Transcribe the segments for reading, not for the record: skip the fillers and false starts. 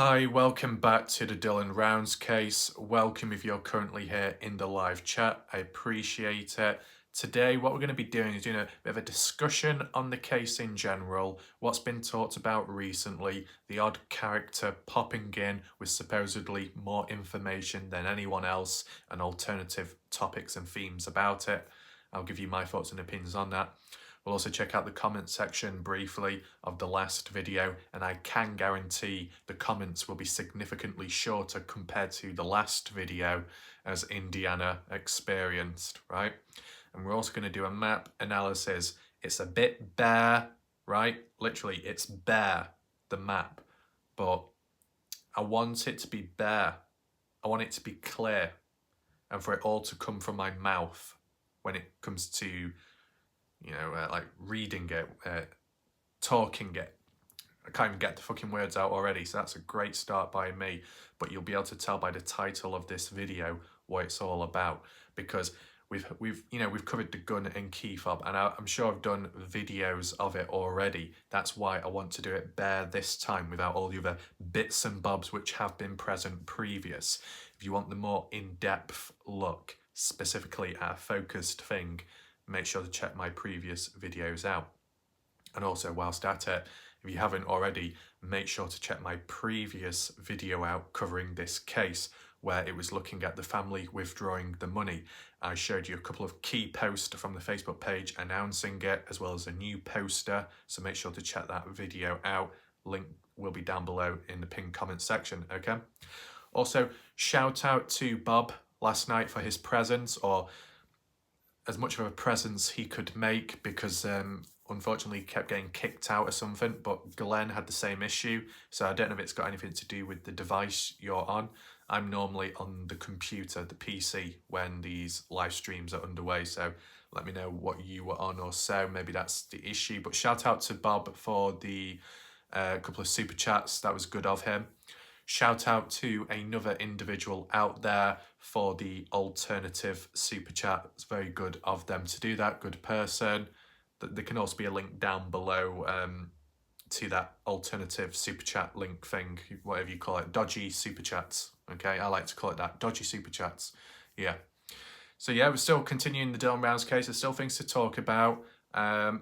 Hi, welcome back to the Dylan Rounds case. Welcome if you're currently here in the live chat. I appreciate it. Today, what we're going to be doing is doing a bit of a discussion on the case in general, what's been talked about recently, the odd character popping in with supposedly more information than anyone else, and alternative topics and themes about it. I'll give you my thoughts and opinions on that. We'll also check out the comment section briefly of the last video, and I can guarantee the comments will be significantly shorter compared to the last video, as Indiana experienced, right? And we're also going to do a map analysis. It's a bit bare, right? Literally, it's bare, the map, but I want it to be bare. I want it to be clear, and for it all to come from my mouth when it comes to like reading it, talking it. I can't even get the fucking words out already, so that's a great start by me. But you'll be able to tell by the title of this video what it's all about, because we've covered the gun and key fob, and I'm sure I've done videos of it already. That's why I want to do it bare this time without all the other bits and bobs which have been present previous. If you want the more in-depth look, specifically at a focused thing, make sure to check my previous videos out. And also, whilst at it, if you haven't already, make sure to check my previous video out covering this case, where it was looking at the family withdrawing the money. I showed you a couple of key posts from the Facebook page announcing it, as well as a new poster, so make sure to check that video out. Link will be down below in the pinned comment section, okay? Also, shout out to Bob last night for his presence, or as much of a presence he could make, because unfortunately he kept getting kicked out or something, but Glenn had the same issue, so I don't know if it's got anything to do with the device you're on. I'm normally on the computer, the PC, when these live streams are underway, so let me know what you were on or so, maybe that's the issue. But shout out to Bob for the couple of super chats, that was good of him. Shout out to another individual out there for the alternative super chat. It's very good of them to do that, good person. There can also be a link down below to that alternative super chat link thing, whatever you call it, dodgy super chats. Okay, I like to call it that, dodgy super chats. Yeah. So yeah, we're still continuing the Dylan Rounds case. There's still things to talk about. I'd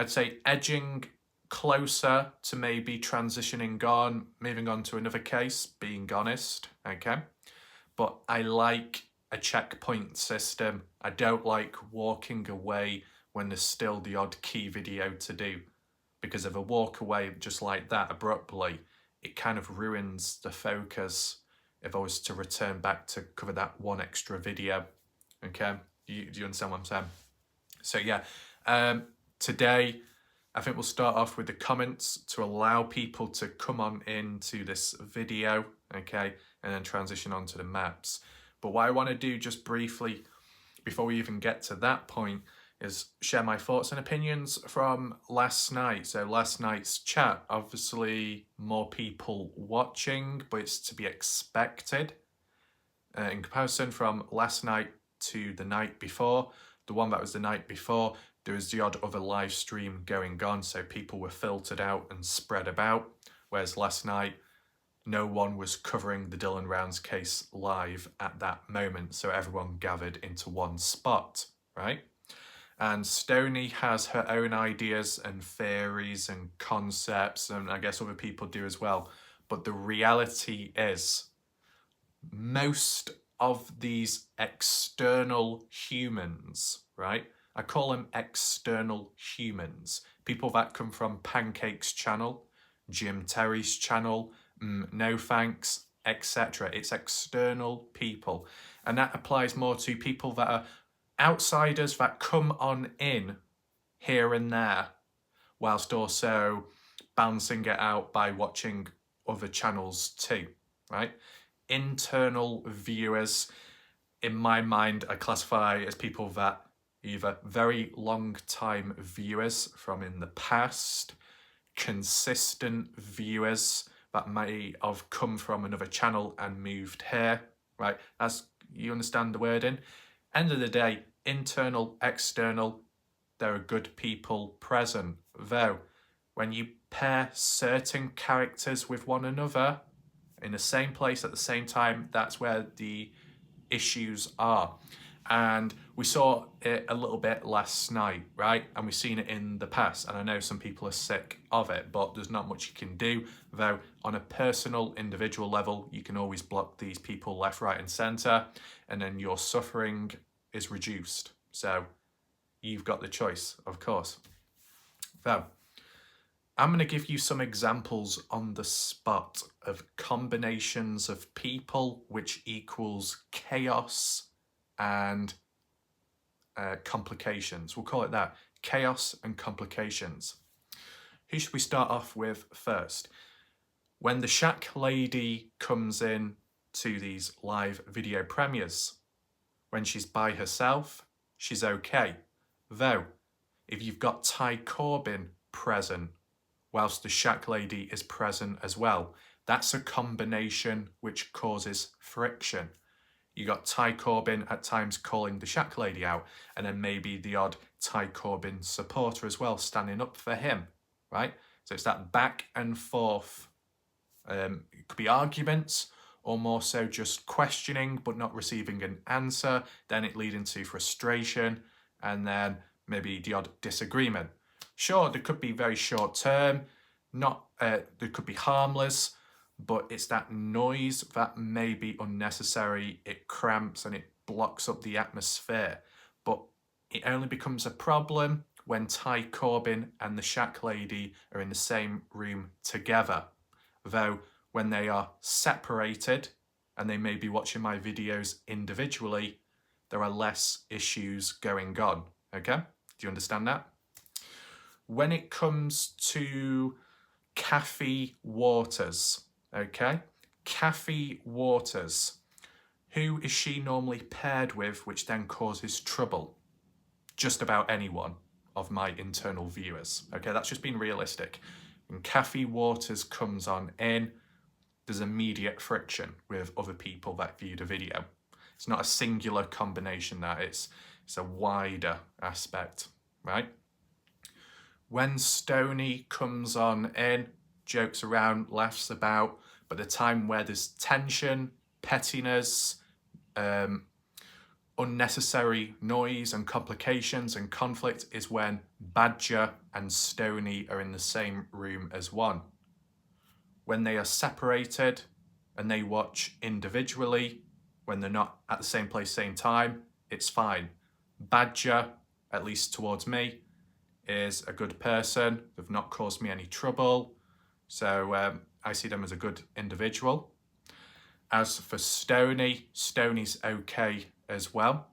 say edging closer to maybe transitioning on, moving on to another case, being honest, okay? But I like a checkpoint system. I don't like walking away when there's still the odd key video to do, because if I walk away just like that abruptly, it kind of ruins the focus if I was to return back to cover that one extra video, okay? Do you understand what I'm saying? So yeah, today, I think we'll start off with the comments to allow people to come on into this video, okay, and then transition on to the maps. But what I want to do just briefly, before we even get to that point, is share my thoughts and opinions from last night. So last night's chat, obviously more people watching, but it's to be expected. In comparison from last night to the night before, the one that was the night before, there was the odd other live stream going on, so people were filtered out and spread about, whereas last night, no one was covering the Dylan Rounds case live at that moment, so everyone gathered into one spot, right? And Stoney has her own ideas and theories and concepts, and I guess other people do as well, but the reality is, most of these external humans, right? I call them external humans. People that come from Pancake's channel, Jim Terry's channel, No Thanks, etc. It's external people. And that applies more to people that are outsiders that come on in here and there, whilst also balancing it out by watching other channels too, right? Internal viewers, in my mind, I classify as people that either very long time viewers from in the past, consistent viewers that may have come from another channel and moved here, right? As you understand the wording. End of the day, internal, external, there are good people present. Though, when you pair certain characters with one another, in the same place at the same time, that's where the issues are. And we saw it a little bit last night, right? And we've seen it in the past. And I know some people are sick of it, but there's not much you can do. Though on a personal, individual level, you can always block these people left, right, and center. And then your suffering is reduced. So you've got the choice, of course. So I'm going to give you some examples on the spot of combinations of people which equals chaos and complications. We'll call it that. Chaos and complications. Who should we start off with first? When the Shack Lady comes in to these live video premieres, when she's by herself, she's okay. Though, if you've got Ty Corbin present, whilst the Shack Lady is present as well, that's a combination which causes friction. You got Ty Corbin at times calling the Shack Lady out, and then maybe the odd Ty Corbin supporter as well standing up for him, right? So it's that back and forth. It could be arguments, or more so just questioning but not receiving an answer, then it leading to frustration, and then maybe the odd disagreement. Sure, there could be very short term, there could be harmless, but it's that noise that may be unnecessary. It cramps and it blocks up the atmosphere. But it only becomes a problem when Ty Corbin and the Shack Lady are in the same room together. Though when they are separated and they may be watching my videos individually, there are less issues going on. Okay? Do you understand that? When it comes to Kathy Waters, okay? Kathy Waters, who is she normally paired with, which then causes trouble? Just about anyone of my internal viewers. Okay, that's just being realistic. When Kathy Waters comes on in, there's immediate friction with other people that view the video. It's not a singular combination, that it's a wider aspect, right? When Stoney comes on in, jokes around, laughs about, but the time where there's tension, pettiness, unnecessary noise and complications and conflict is when Badger and Stoney are in the same room as one. When they are separated and they watch individually, when they're not at the same place, same time, it's fine. Badger, at least towards me, is a good person. They've not caused me any trouble. So I see them as a good individual. As for Stoney, Stoney's okay as well.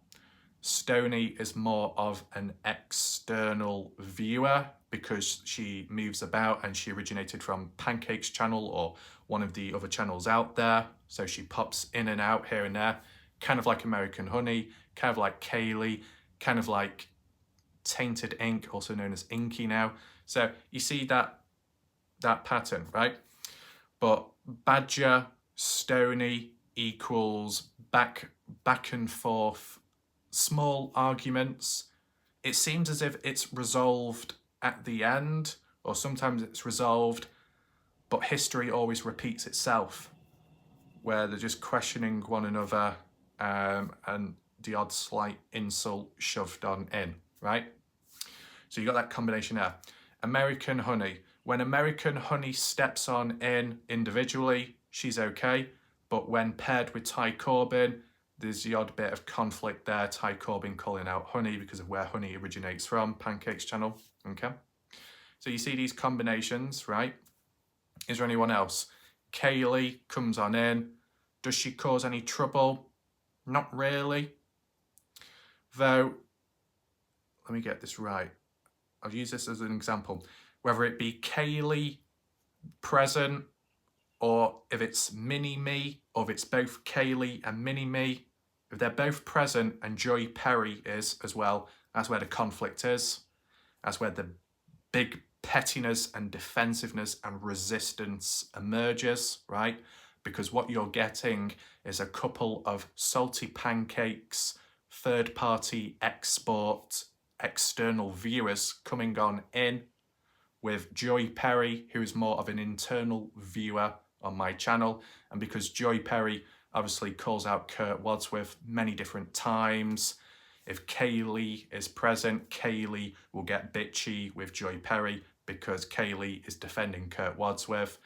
Stoney is more of an external viewer because she moves about and she originated from Pancake's channel or one of the other channels out there. So she pops in and out here and there, kind of like American Honey, kind of like Kaylee, kind of like Tainted Ink, also known as Inky now. So you see that pattern, right? But Badger, Stoney equals back and forth, small arguments. It seems as if it's resolved at the end, or sometimes it's resolved, but history always repeats itself, where they're just questioning one another and the odd slight insult shoved on in, right? So you got that combination there. American Honey. When American Honey steps on in individually, she's okay. But when paired with Ty Corbin, there's the odd bit of conflict there. Ty Corbin calling out Honey because of where Honey originates from, Pancake's channel. Okay. So you see these combinations, right? Is there anyone else? Kaylee comes on in. Does she cause any trouble? Not really. Though, let me get this right. I'll use this as an example. Whether it be Kaylee present, or if it's Mini-Me, or if it's both Kaylee and Mini-Me, if they're both present and Joy Perry is as well, that's where the conflict is. That's where the big pettiness and defensiveness and resistance emerges, right? Because what you're getting is a couple of salty pancakes, third-party export, external viewers coming on in with Joy Perry, who is more of an internal viewer on my channel. And because Joy Perry obviously calls out Kurt Wadsworth many different times, if Kaylee is present, Kaylee will get bitchy with Joy Perry because Kaylee is defending Kurt Wadsworth.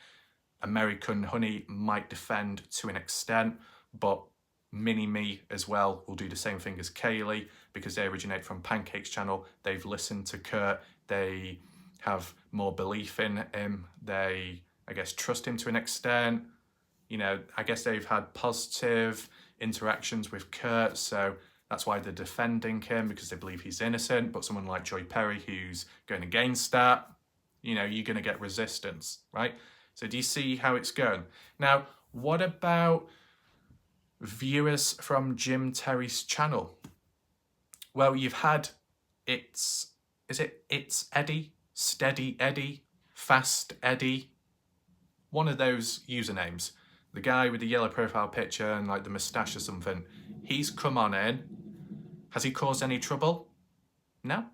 American Honey might defend to an extent, but Mini-Me as well will do the same thing as Kaylee because they originate from Pancake's channel. They've listened to Kurt. They have more belief in him. They, I guess, trust him to an extent. You know, I guess they've had positive interactions with Kurt, so that's why they're defending him, because they believe he's innocent. But someone like Joy Perry who's going against that, you know, you're going to get resistance, right? So do you see how it's going? Now, what about viewers from Jim Terry's channel? Well, you've had It's Eddie, Steady Eddie, Fast Eddie, one of those usernames. The guy with the yellow profile picture and like the moustache or something. He's come on in. Has he caused any trouble? No.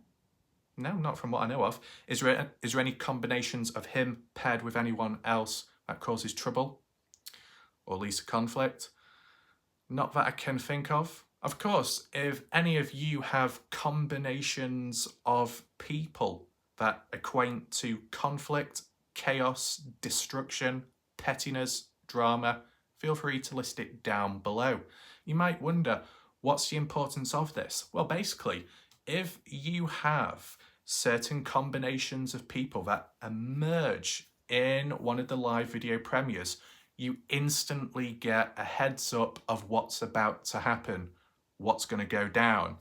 No, not from what I know of. Is there any combinations of him paired with anyone else that causes trouble? Or at least a conflict? Not that I can think of. Of course, if any of you have combinations of people that equate to conflict, chaos, destruction, pettiness, drama, feel free to list it down below. You might wonder, what's the importance of this? Well, basically, if you have certain combinations of people that emerge in one of the live video premieres, you instantly get a heads up of what's about to happen, what's going to go down.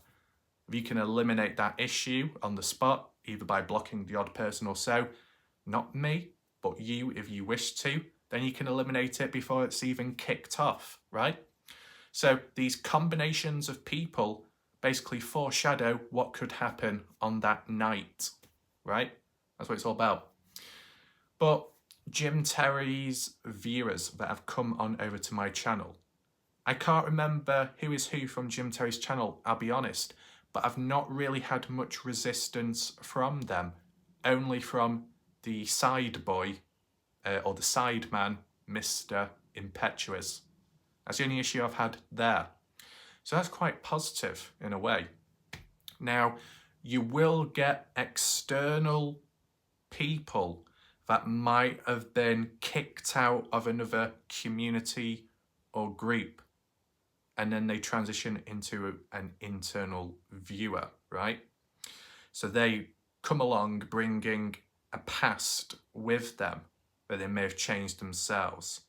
If you can eliminate that issue on the spot, either by blocking the odd person or so, not me, but you if you wish to, then you can eliminate it before it's even kicked off, right? So these combinations of people basically foreshadow what could happen on that night, right? That's what it's all about. But Jim Terry's viewers that have come on over to my channel, I can't remember who is who from Jim Terry's channel, I'll be honest, but I've not really had much resistance from them, only from the side boy, or the side man, Mr. Impetuous. That's the only issue I've had there. So that's quite positive in a way. Now, you will get external people that might have been kicked out of another community or group, and then they transition into an internal viewer, right? So they come along bringing a past with them, but they may have changed themselves.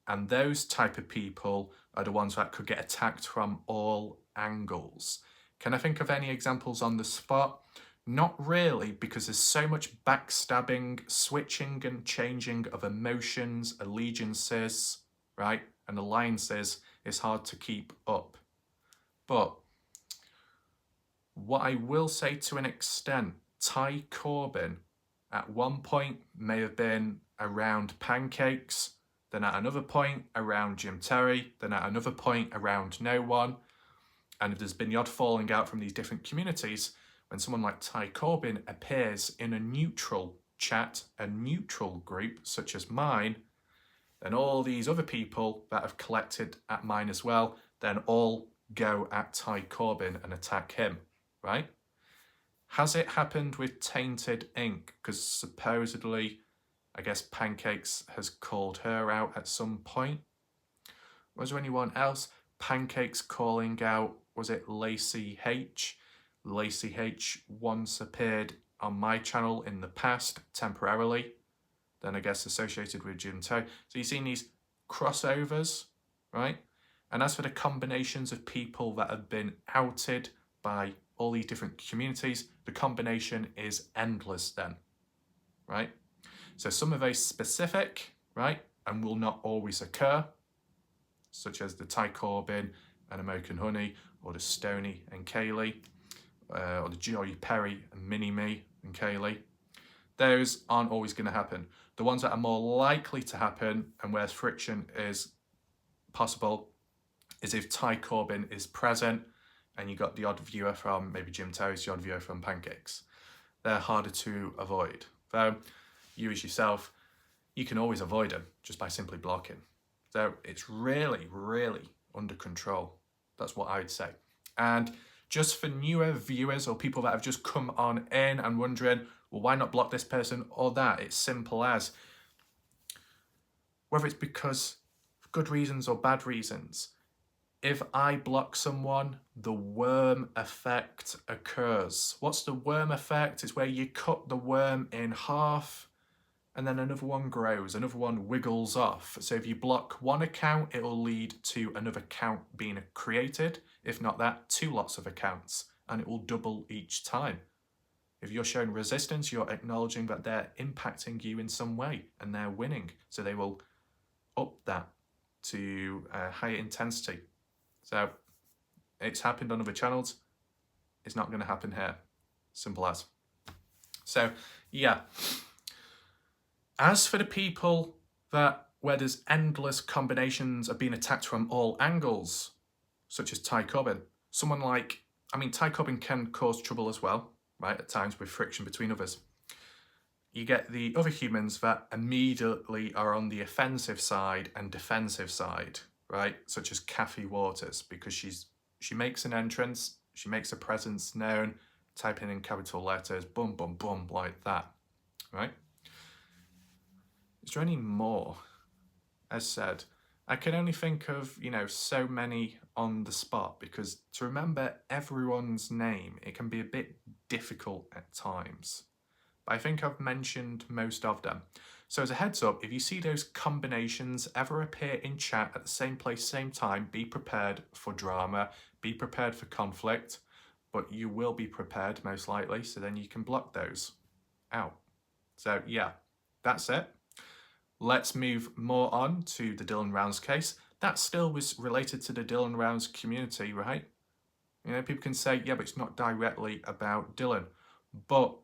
And those type of people are the ones that could get attacked from all angles. Can I think of any examples on the spot? Not really, because there's so much backstabbing, switching and changing of emotions, allegiances, right, and alliances. It's hard to keep up. But what I will say to an extent, Ty Corbin at one point may have been around Pancakes, then at another point around Jim Terry, then at another point around no one. And if there's been the odd falling out from these different communities, when someone like Ty Corbin appears in a neutral chat, a neutral group such as mine, then all these other people that have collected at mine as well, then all go at Ty Corbin and attack him, right? Has it happened with Tainted Ink? Because supposedly, I guess Pancakes has called her out at some point. Was there anyone else? Pancakes calling out, was it Lacey H? Lacey H once appeared on my channel in the past, temporarily, then I guess associated with Jim Terry. So you've seen these crossovers, right? And as for the combinations of people that have been outed by all these different communities, the combination is endless then, right? So some are very specific, right, and will not always occur, such as the Ty Corbin and American Honey, or the Stoney and Kaylee, or the Joy Perry and Mini-Me and Kaylee. Those aren't always going to happen. The ones that are more likely to happen and where friction is possible is if Ty Corbin is present and you got the odd viewer from maybe Jim Terry's, the odd viewer from Pancakes. They're harder to avoid. So you as yourself, you can always avoid them just by simply blocking. So it's really, really under control. That's what I'd say. And just for newer viewers or people that have just come on in and wondering, well, why not block this person or that? It's simple as, whether it's because of good reasons or bad reasons, if I block someone, the worm effect occurs. What's the worm effect? It's where you cut the worm in half and then another one grows, another one wiggles off. So if you block one account, it will lead to another account being created. If not that, 2 lots of accounts, and it will double each time. If you're showing resistance, you're acknowledging that they're impacting you in some way and they're winning. So they will up that to a higher intensity. So it's happened on other channels. It's not going to happen here. Simple as. So yeah. As for the people where there's endless combinations of being attacked from all angles, such as Ty Cobbin, Ty Cobbin can cause trouble as well, right, at times with friction between others. You get the other humans that immediately are on the offensive side and defensive side, right, such as Kathy Waters, because she makes an entrance, she makes a presence known, typing in capital letters, boom, boom, boom, like that, right? Is there any more? As said, I can only think of, so many on the spot, because to remember everyone's name, it can be a bit difficult at times. But I think I've mentioned most of them. So as a heads up, if you see those combinations ever appear in chat at the same place, same time, be prepared for drama, be prepared for conflict, but you will be prepared most likely, so then you can block those out. So yeah, that's it. Let's move more on to the Dylan Rounds case. That still was related to the Dylan Rounds community, right? People can say, yeah, but it's not directly about Dylan, but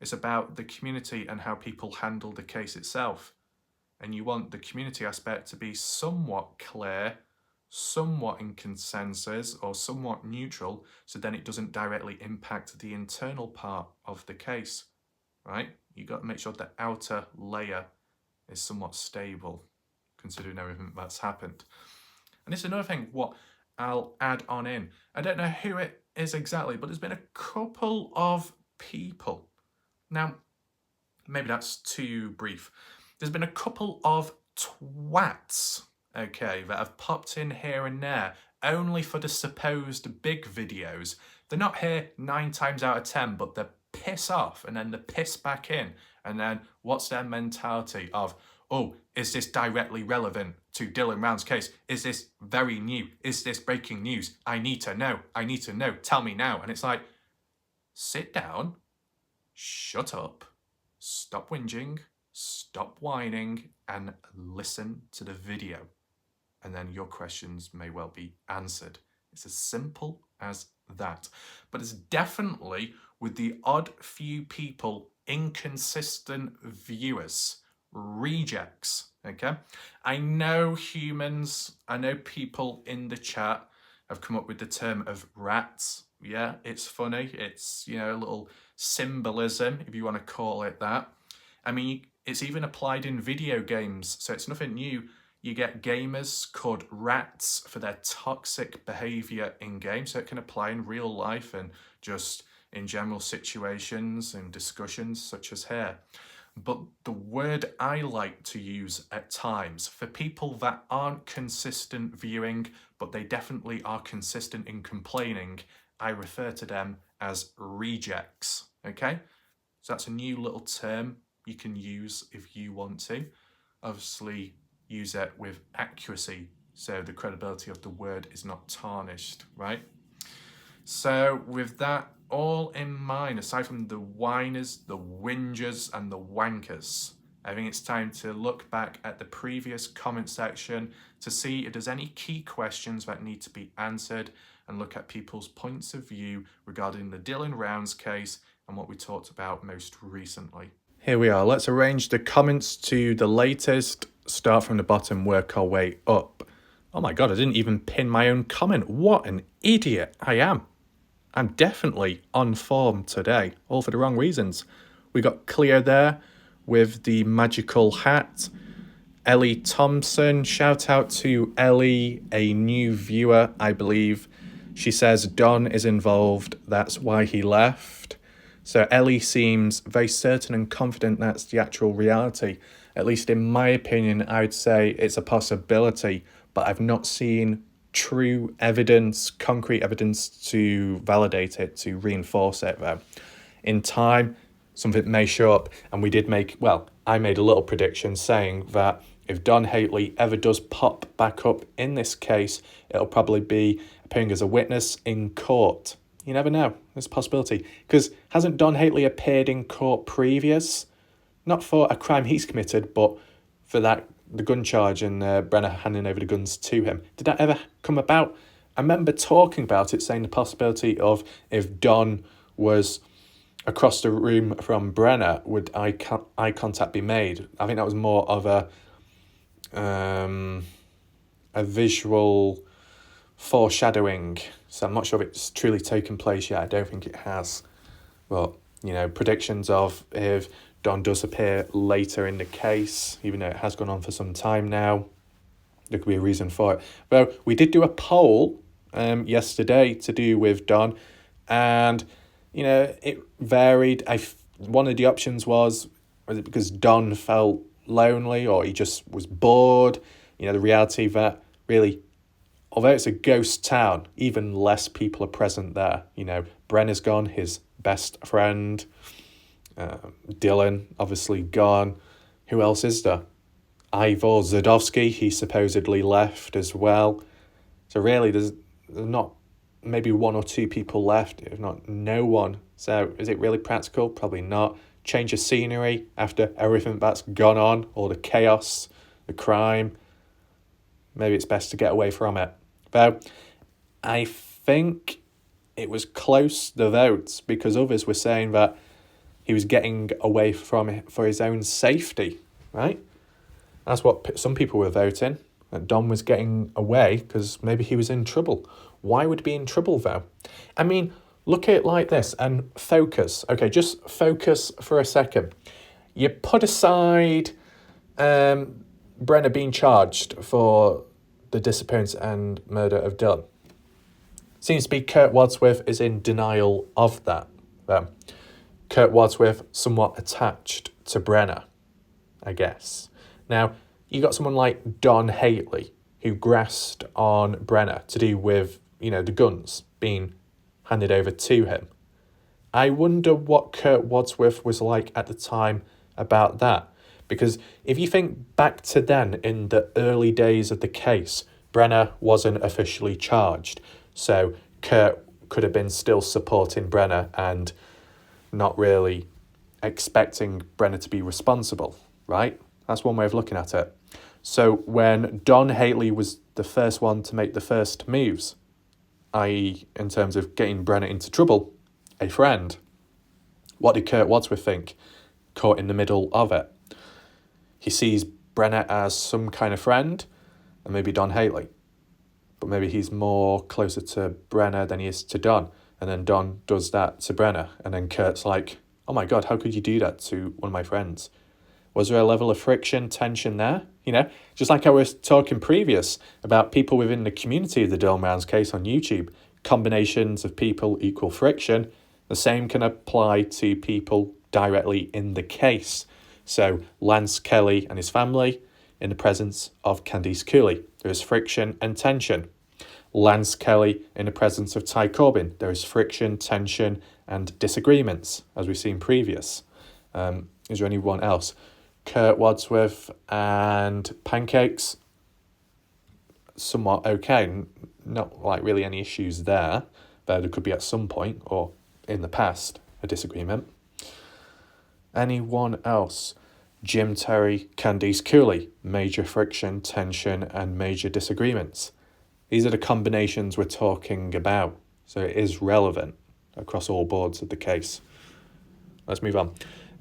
it's about the community and how people handle the case itself. And you want the community aspect to be somewhat clear, somewhat in consensus, or somewhat neutral, so then it doesn't directly impact the internal part of the case, right? You got to make sure the outer layer is somewhat stable, considering everything that's happened. And it's another thing what I'll add on in. I don't know who it is exactly, but there's been a couple of people. Now, maybe that's too brief. There's been a couple of twats, okay, that have popped in here and there, only for the supposed big videos. They're not here 9 times out of 10, but they're piss off and then they piss back in. And then what's their mentality of, oh, is this directly relevant to Dylan Rounds' case? Is this very new? Is this breaking news? I need to know. I need to know. Tell me now. And it's like, sit down, shut up, stop whinging, stop whining, and listen to the video. And then your questions may well be answered. It's as simple as that. But it's definitely, with the odd few people, inconsistent viewers, rejects, okay? I know humans, I know people in the chat have come up with the term of rats. Yeah, it's funny. It's, a little symbolism, if you want to call it that. I mean, it's even applied in video games, so it's nothing new. You get gamers called rats for their toxic behavior in game, so it can apply in real life and just in general situations and discussions such as here. But the word I like to use at times for people that aren't consistent viewing, but they definitely are consistent in complaining, I refer to them as rejects, okay? So that's a new little term you can use if you want to. Obviously, use it with accuracy, so the credibility of the word is not tarnished, right? So with that all in mind, aside from the whiners, the whingers, and the wankers, I think it's time to look back at the previous comment section to see if there's any key questions that need to be answered and look at people's points of view regarding the Dylan Rounds case and what we talked about most recently. Here we are. Let's arrange the comments to the latest. Start from the bottom, work our way up. Oh my God, I didn't even pin my own comment. What an idiot I am. I'm definitely on form today, all for the wrong reasons. We got Cleo there with the magical hat. Ellie Thompson. Shout out to Ellie, a new viewer, I believe. She says Don is involved, that's why he left. So Ellie seems very certain and confident that's the actual reality. At least in my opinion, I would say it's a possibility, but I've not seen true evidence, concrete evidence to validate it, to reinforce it though. In time, something may show up, and I made a little prediction saying that if Don Haley ever does pop back up in this case, it'll probably be appearing as a witness in court. You never know. There's a possibility. Because hasn't Don Haley appeared in court previous? Not for a crime he's committed, but for the gun charge and Brenner handing over the guns to him. Did that ever come about? I remember talking about it, saying the possibility of if Don was across the room from Brenner, would eye contact be made? I think that was more of a visual foreshadowing. So I'm not sure if it's truly taken place yet. I don't think it has. But, predictions of if Don does appear later in the case, even though it has gone on for some time now, there could be a reason for it. Though we did do a poll yesterday to do with Don, and it varied. One of the options was it because Don felt lonely or he just was bored? The reality that really, although it's a ghost town, even less people are present there. Brenner's gone, his best friend. Dylan, obviously gone. Who else is there? Ivor Zadovsky, he supposedly left as well. So really, there's not maybe one or two people left, if not no one. So is it really practical? Probably not. Change of scenery after everything that's gone on, all the chaos, the crime. Maybe it's best to get away from it. Though I think it was close, the votes, because others were saying that he was getting away from it for his own safety, right? That's what some people were voting, that Don was getting away because maybe he was in trouble. Why would he be in trouble, though? I mean, look at it like this and focus. Okay, just focus for a second. You put aside Brenner being charged for the disappearance and murder of Dylan. Seems to be Kurt Wadsworth is in denial of that. Kurt Wadsworth somewhat attached to Brenner, I guess. Now, you got someone like Don Haley, who grasped on Brenner to do with, the guns being handed over to him. I wonder what Kurt Wadsworth was like at the time about that. Because if you think back to then, in the early days of the case, Brenner wasn't officially charged. So Kurt could have been still supporting Brenner and not really expecting Brenner to be responsible, right? That's one way of looking at it. So when Don Haley was the first one to make the first moves, i.e. in terms of getting Brenner into trouble, a friend, what did Kurt Wadsworth think? Caught in the middle of it. He sees Brenner as some kind of friend, and maybe Don Haley. But maybe he's more closer to Brenner than he is to Don. And then Don does that to Brenner. And then Kurt's like, oh my God, how could you do that to one of my friends? Was there a level of friction, tension there? Just like I was talking previous about people within the community of the Dylan Rounds case on YouTube. Combinations of people equal friction. The same can apply to people directly in the case. So Lance Kelly and his family in the presence of Candice Cooley. There is friction and tension. Lance Kelly in the presence of Ty Corbin. There is friction, tension, and disagreements, as we've seen previous. Is there anyone else? Kurt Wadsworth and Pancakes, somewhat okay. Not like really any issues there. Though there could be at some point, or in the past, a disagreement. Anyone else? Jim Terry, Candice Cooley. Major friction, tension, and major disagreements. These are the combinations we're talking about. So it is relevant across all boards of the case. Let's move on.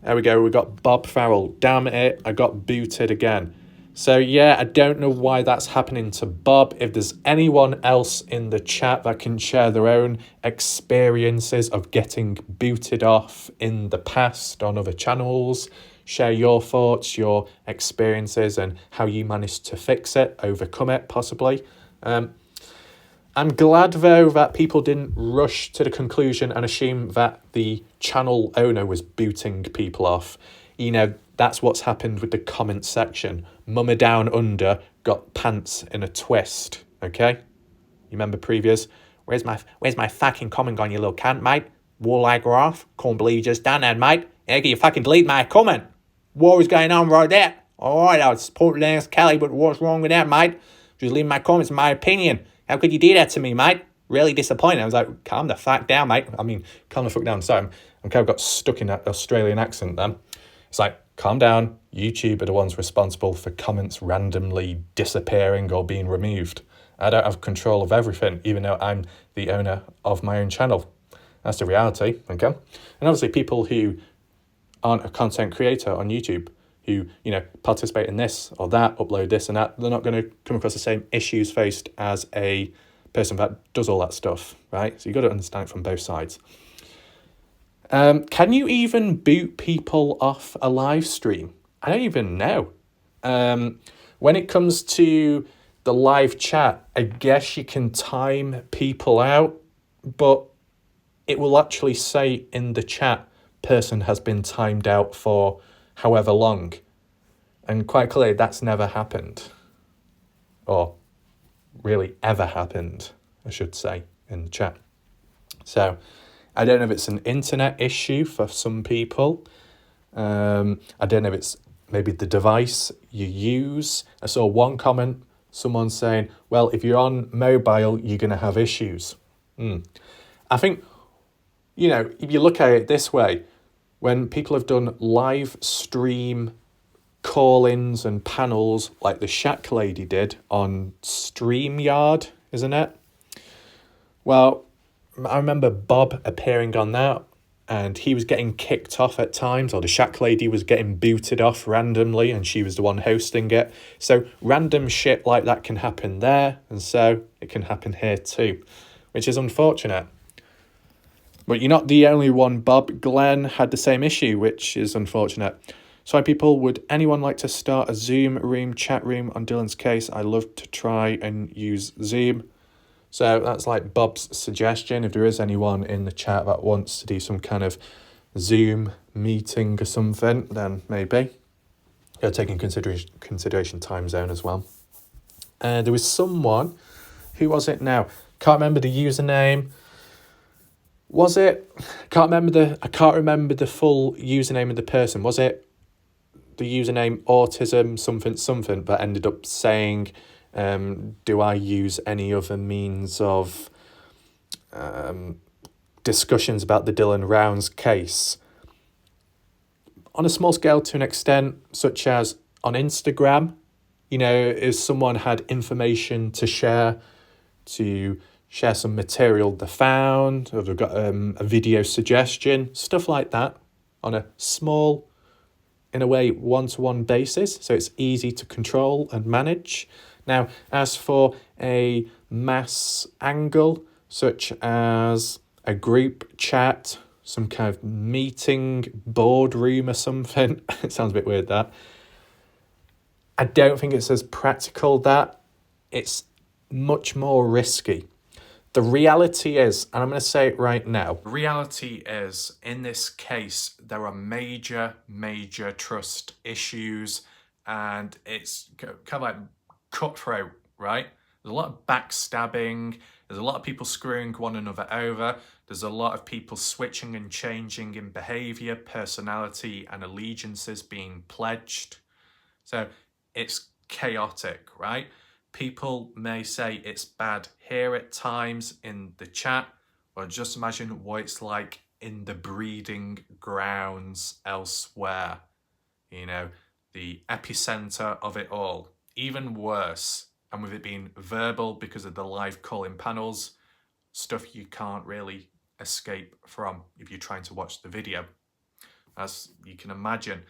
There we go. We got Bob Farrell. Damn it, I got booted again. So yeah, I don't know why that's happening to Bob. If there's anyone else in the chat that can share their own experiences of getting booted off in the past on other channels, share your thoughts, your experiences, and how you managed to fix it, overcome it, possibly. I'm glad, though, that people didn't rush to the conclusion and assume that the channel owner was booting people off. You know, that's what's happened with the comment section. Mumma Down Under got pants in a twist, okay? You remember previous? Where's my fucking comment gone, you little cunt, mate? Warlag off. Can't believe you just done that, mate. How can you fucking delete my comment? What was going on right there? Alright, I was supporting Lance Kelly, but what's wrong with that, mate? Just leave my comments, my opinion. How could you do that to me, mate? Really disappointing. I was like, calm the fuck down, mate. I mean, calm the fuck down. Sorry, I'm kind of got stuck in that Australian accent then. It's like, calm down. YouTube are the ones responsible for comments randomly disappearing or being removed. I don't have control of everything, even though I'm the owner of my own channel. That's the reality, okay? And obviously people who aren't a content creator on YouTube, who, you know, participate in this or that, upload this and that, they're not going to come across the same issues faced as a person that does all that stuff, right? So you've got to understand it from both sides. Can you even boot people off a live stream? I don't even know. When it comes to the live chat, I guess you can time people out, but it will actually say in the chat, person has been timed out for however long. And quite clearly, that's never happened. Or really ever happened, I should say, in the chat. So I don't know if it's an internet issue for some people. I don't know if it's maybe the device you use. I saw one comment, someone saying, well, if you're on mobile, you're going to have issues. I think, you know, if you look at it this way, when people have done live stream call-ins and panels like the Shack Lady did on StreamYard, isn't it? Well, I remember Bob appearing on that and he was getting kicked off at times, or the Shack Lady was getting booted off randomly and she was the one hosting it. So random shit like that can happen there, and so it can happen here too, which is unfortunate. But you're not the only one, Bob. Glenn had the same issue, which is unfortunate. So people, would anyone like to start a Zoom room, chat room on Dylan's case? I love to try and use Zoom. So that's like Bob's suggestion. If there is anyone in the chat that wants to do some kind of Zoom meeting or something, then maybe. You'll take in consideration time zone as well. There was someone, who was it now? Can't remember the username. Was it? I can't remember the full username of the person. Was it the username autism something that ended up saying, do I use any other means of discussions about the Dylan Rounds case? On a small scale to an extent, such as on Instagram, you know, if someone had information to share some material they found, or they've got a video suggestion, stuff like that, on a small, in a way, one-to-one basis, so it's easy to control and manage. Now, as for a mass angle, such as a group chat, some kind of meeting, boardroom or something, it sounds a bit weird, that. I don't think it's as practical that. It's much more risky. The reality is, and I'm going to say it right now, the reality is, in this case, there are major trust issues, and it's kind of like cutthroat, right? There's a lot of backstabbing, there's a lot of people screwing one another over, there's a lot of people switching and changing in behaviour, personality, and allegiances being pledged. So it's chaotic, right? People may say it's bad here at times in the chat, but just imagine what it's like in the breeding grounds elsewhere. You know, the epicenter of it all. Even worse, and with it being verbal because of the live call-in panels, stuff you can't really escape from if you're trying to watch the video, as you can imagine.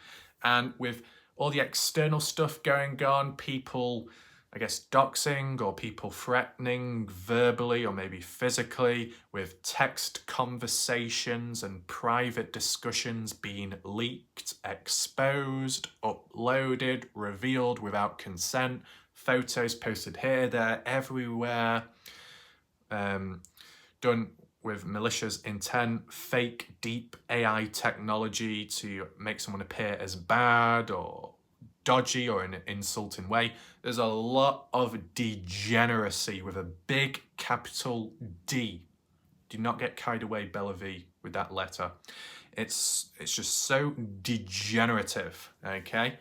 And with all the external stuff going on, people, I guess, doxing or people threatening verbally or maybe physically, with text conversations and private discussions being leaked, exposed, uploaded, revealed without consent, photos posted here, there, everywhere, done with malicious intent, fake deep AI technology to make someone appear as bad or dodgy or in an insulting way. There's a lot of degeneracy with a big capital D. Do not get carried away, Bella V, with that letter. It's just so degenerative, okay?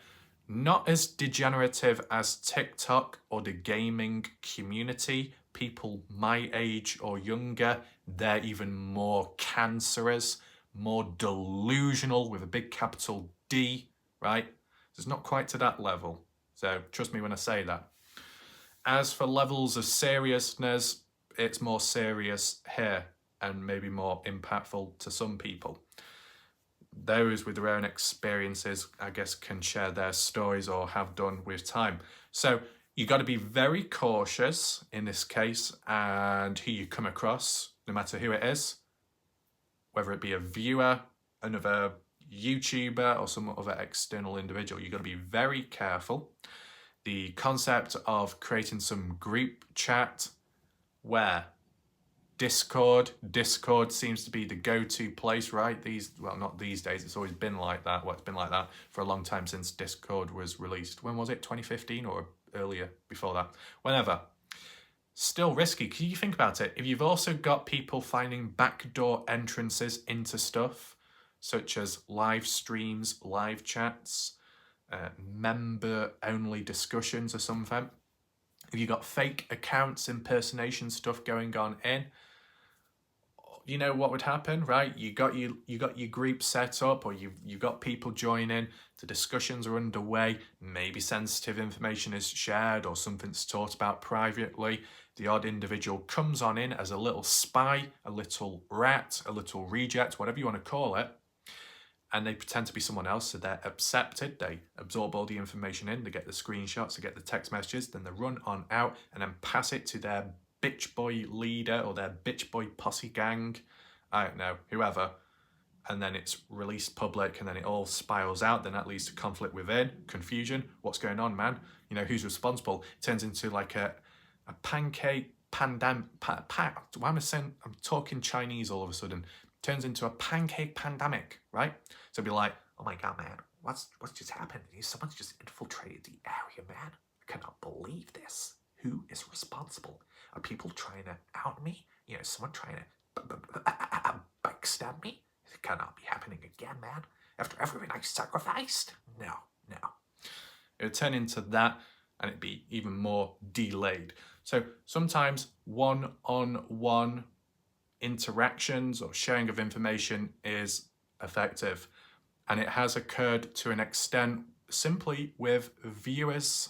Not as degenerative as TikTok or the gaming community. People my age or younger, they're even more cancerous, more delusional with a big capital D, right? It's not quite to that level. So trust me when I say that. As for levels of seriousness, it's more serious here and maybe more impactful to some people. Those with their own experiences, I guess, can share their stories or have done with time. So you got to be very cautious in this case, and who you come across, no matter who it is, whether it be a viewer, another YouTuber, or some other external individual. You've got to be very careful. The concept of creating some group chat where Discord seems to be the go-to place, right? Well, not these days, it's always been like that. Well, it's been like that for a long time since Discord was released. When was it? 2015 or earlier, before that? Whenever. Still risky, because you think about it, if you've also got people finding backdoor entrances into stuff, such as live streams, live chats, member-only discussions or something, if you've got fake accounts, impersonation stuff going on in, you know what would happen, right? You got your group set up, or you've got people joining, the discussions are underway, maybe sensitive information is shared or something's talked about privately. The odd individual comes on in as a little spy, a little rat, a little reject, whatever you want to call it, and they pretend to be someone else, so they're accepted, they absorb all the information in, they get the screenshots, they get the text messages, then they run on out and then pass it to their bitch boy leader or their bitch boy posse gang, I don't know, whoever, and then it's released public, and then it all spirals out. Then that leads to conflict within, confusion. What's going on, man? You know, who's responsible? It turns into like a pancake pandemic. Why am I saying? I'm talking Chinese all of a sudden. Turns into a pancake pandemic, right? So it'd be like, oh my god, man, what's just happened? Someone's just infiltrated the area, man. I cannot believe this. Who is responsible? Are people trying to out me? You know, someone trying to backstab me? It cannot be happening again, man. After everything I sacrificed? No. It would turn into that, and it'd be even more delayed. So sometimes one-on-one interactions or sharing of information is effective, and it has occurred to an extent simply with viewers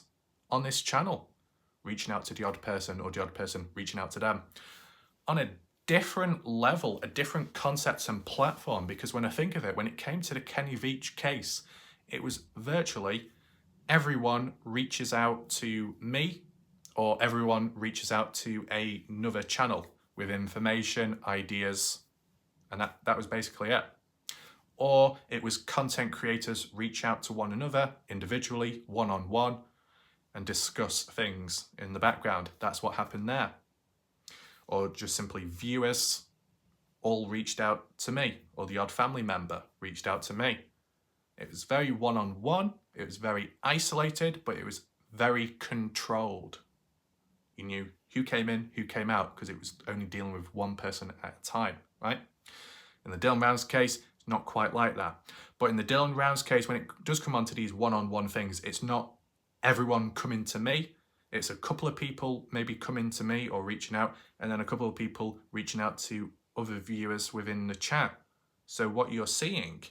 on this channel reaching out to the odd person, or the odd person reaching out to them on a different level, a different concept and platform. Because when I think of it, when it came to the Kenny Veach case, it was virtually everyone reaches out to me, or everyone reaches out to another channel with information, ideas, and that was basically it. Or it was content creators reach out to one another individually, one-on-one, and discuss things in the background. That's what happened there. Or just simply viewers all reached out to me, or the odd family member reached out to me. It was very one-on-one, it was very isolated, but it was very controlled. You knew who came in, who came out, because it was only dealing with one person at a time, right? In the Dylan Rounds case, it's not quite like that. But in the Dylan Rounds case, when it does come onto these one-on-one things, it's not everyone coming to me. It's a couple of people maybe coming to me or reaching out, and then a couple of people reaching out to other viewers within the chat. So what you're seeing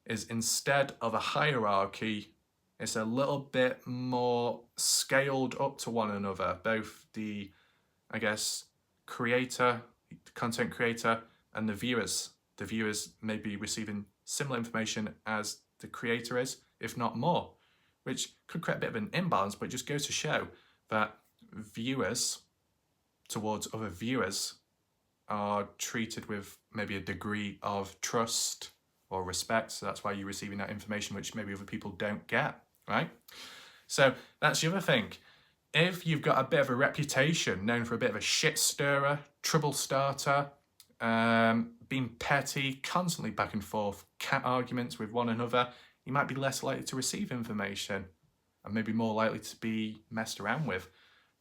is, instead of a hierarchy, it's a little bit more scaled up to one another. Both the, I guess, creator, content creator, and the viewers. The viewers may be receiving similar information as the creator is, if not more. which could create a bit of an imbalance, but it just goes to show that viewers towards other viewers are treated with maybe a degree of trust or respect. So that's why you're receiving that information, which maybe other people don't get, right? So that's the other thing. If you've got a bit of a reputation, known for a bit of a shit stirrer, trouble starter, being petty, constantly back and forth, cat arguments with one another, you might be less likely to receive information and maybe more likely to be messed around with.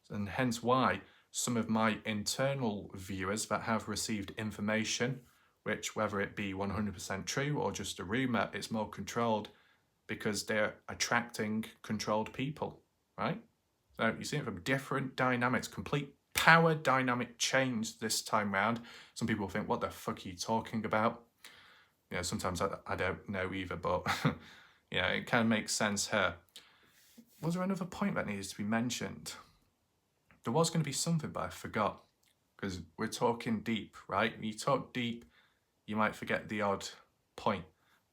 And hence why some of my internal viewers that have received information, which whether it be 100% true or just a rumour, it's more controlled because they're attracting controlled people, right? So you see it from different dynamics, complete power dynamic change this time round. Some people think, what the fuck are you talking about? You know, sometimes I don't know either, but yeah, it kind of makes sense here. Was there another point that needs to be mentioned? There was going to be something, but I forgot, because we're talking deep, right? When you talk deep, you might forget the odd point,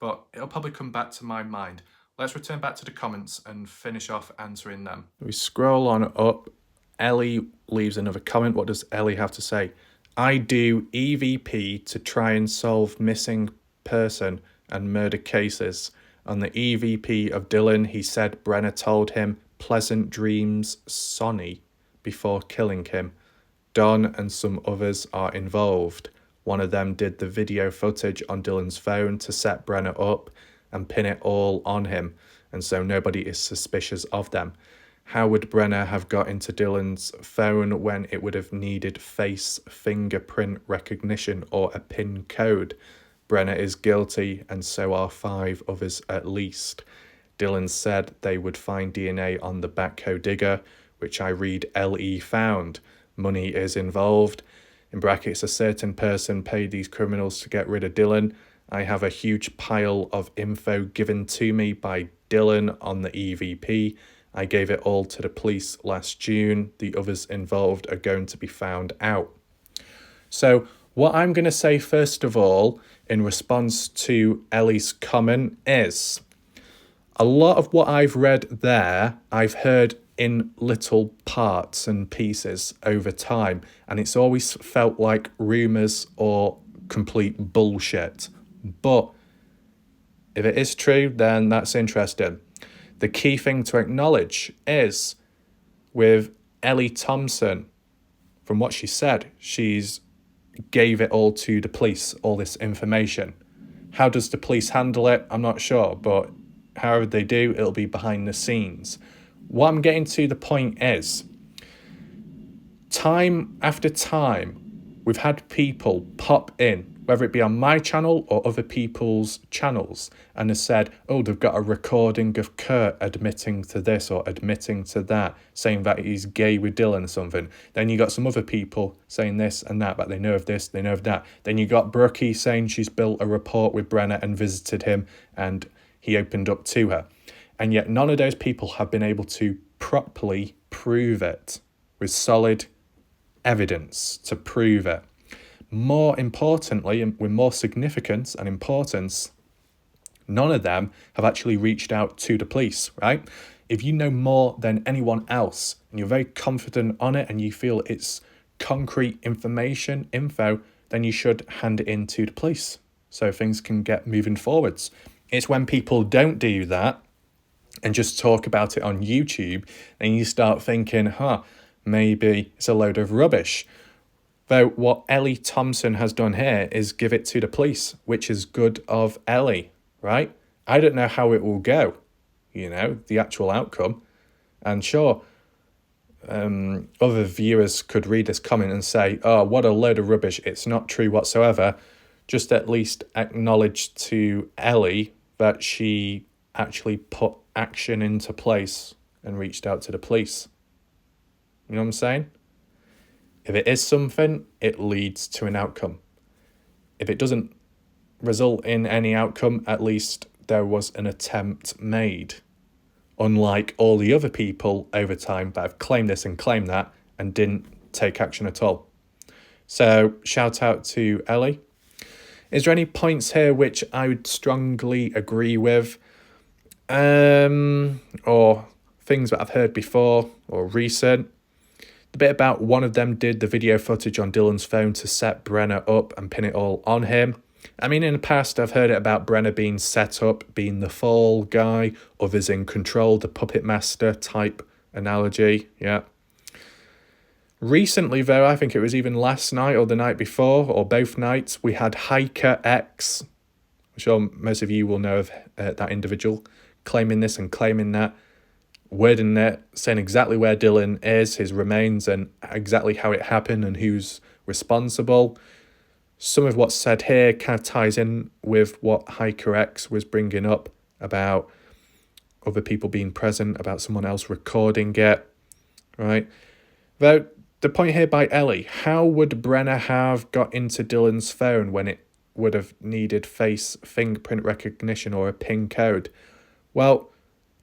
but it'll probably come back to my mind. Let's return back to the comments and finish off answering them. We scroll on up. Ellie leaves another comment. What does Ellie have to say? I do EVP to try and solve missing person and murder cases. On the EVP of Dylan, he said Brenner told him pleasant dreams, Sonny, before killing him. Don and some others are involved. One of them did the video footage on Dylan's phone to set Brenner up and pin it all on him, and so nobody is suspicious of them. How would Brenner have got into Dylan's phone when it would have needed face fingerprint recognition or a PIN code? Brenner is guilty, and so are 5 others at least. Dylan said they would find DNA on the backhoe digger, which I read LE found. Money is involved. In brackets, a certain person paid these criminals to get rid of Dylan. I have a huge pile of info given to me by Dylan on the EVP. I gave it all to the police last June. The others involved are going to be found out. So what I'm going to say first of all, in response to Ellie's comment, is a lot of what I've read there, I've heard in little parts and pieces over time, and it's always felt like rumours or complete bullshit. But if it is true, then that's interesting. The key thing to acknowledge is with Ellie Thompson, from what she said, she's gave it all to the police, all this information. How does the police handle it? I'm not sure, but however they do, it'll be behind the scenes. What I'm getting to the point is, time after time, we've had people pop in, whether it be on my channel or other people's channels, and have said, oh, they've got a recording of Kurt admitting to this or admitting to that, saying that he's gay with Dylan or something. Then you got some other people saying this and that, but they know of this, they know of that. Then you got Brookie saying she's built a rapport with Brenner and visited him, and he opened up to her. And yet none of those people have been able to properly prove it with solid evidence to prove it. More importantly, and with more significance and importance, none of them have actually reached out to the police, right? If you know more than anyone else and you're very confident on it and you feel it's concrete information, info, then you should hand it in to the police so things can get moving forwards. It's when people don't do that and just talk about it on YouTube and you start thinking, maybe it's a load of rubbish. Though what Ellie Thompson has done here is give it to the police, which is good of Ellie, right? I don't know how it will go, the actual outcome. And sure, other viewers could read this comment and say, oh, what a load of rubbish, it's not true whatsoever. Just at least acknowledge to Ellie that she actually put action into place and reached out to the police. You know what I'm saying? If it is something, it leads to an outcome. If it doesn't result in any outcome, at least there was an attempt made. Unlike all the other people over time that have claimed this and claimed that and didn't take action at all. So shout out to Ellie. Is there any points here which I would strongly agree with? or things that I've heard before or recent. The bit about one of them did the video footage on Dylan's phone to set Brenner up and pin it all on him. I mean, in the past, I've heard it about Brenner being set up, being the fall guy, others in control, the puppet master type analogy, yeah. Recently, though, I think it was even last night or the night before, or both nights, we had Hiker X. I'm sure most of you will know of that individual, claiming this and claiming that, wording it, saying exactly where Dylan is, his remains, and exactly how it happened and who's responsible. Some of what's said here kind of ties in with what Hiker X was bringing up about other people being present, about someone else recording it, right? Though, the point here by Ellie, how would Brenner have got into Dylan's phone when it would have needed face fingerprint recognition or a PIN code? Well,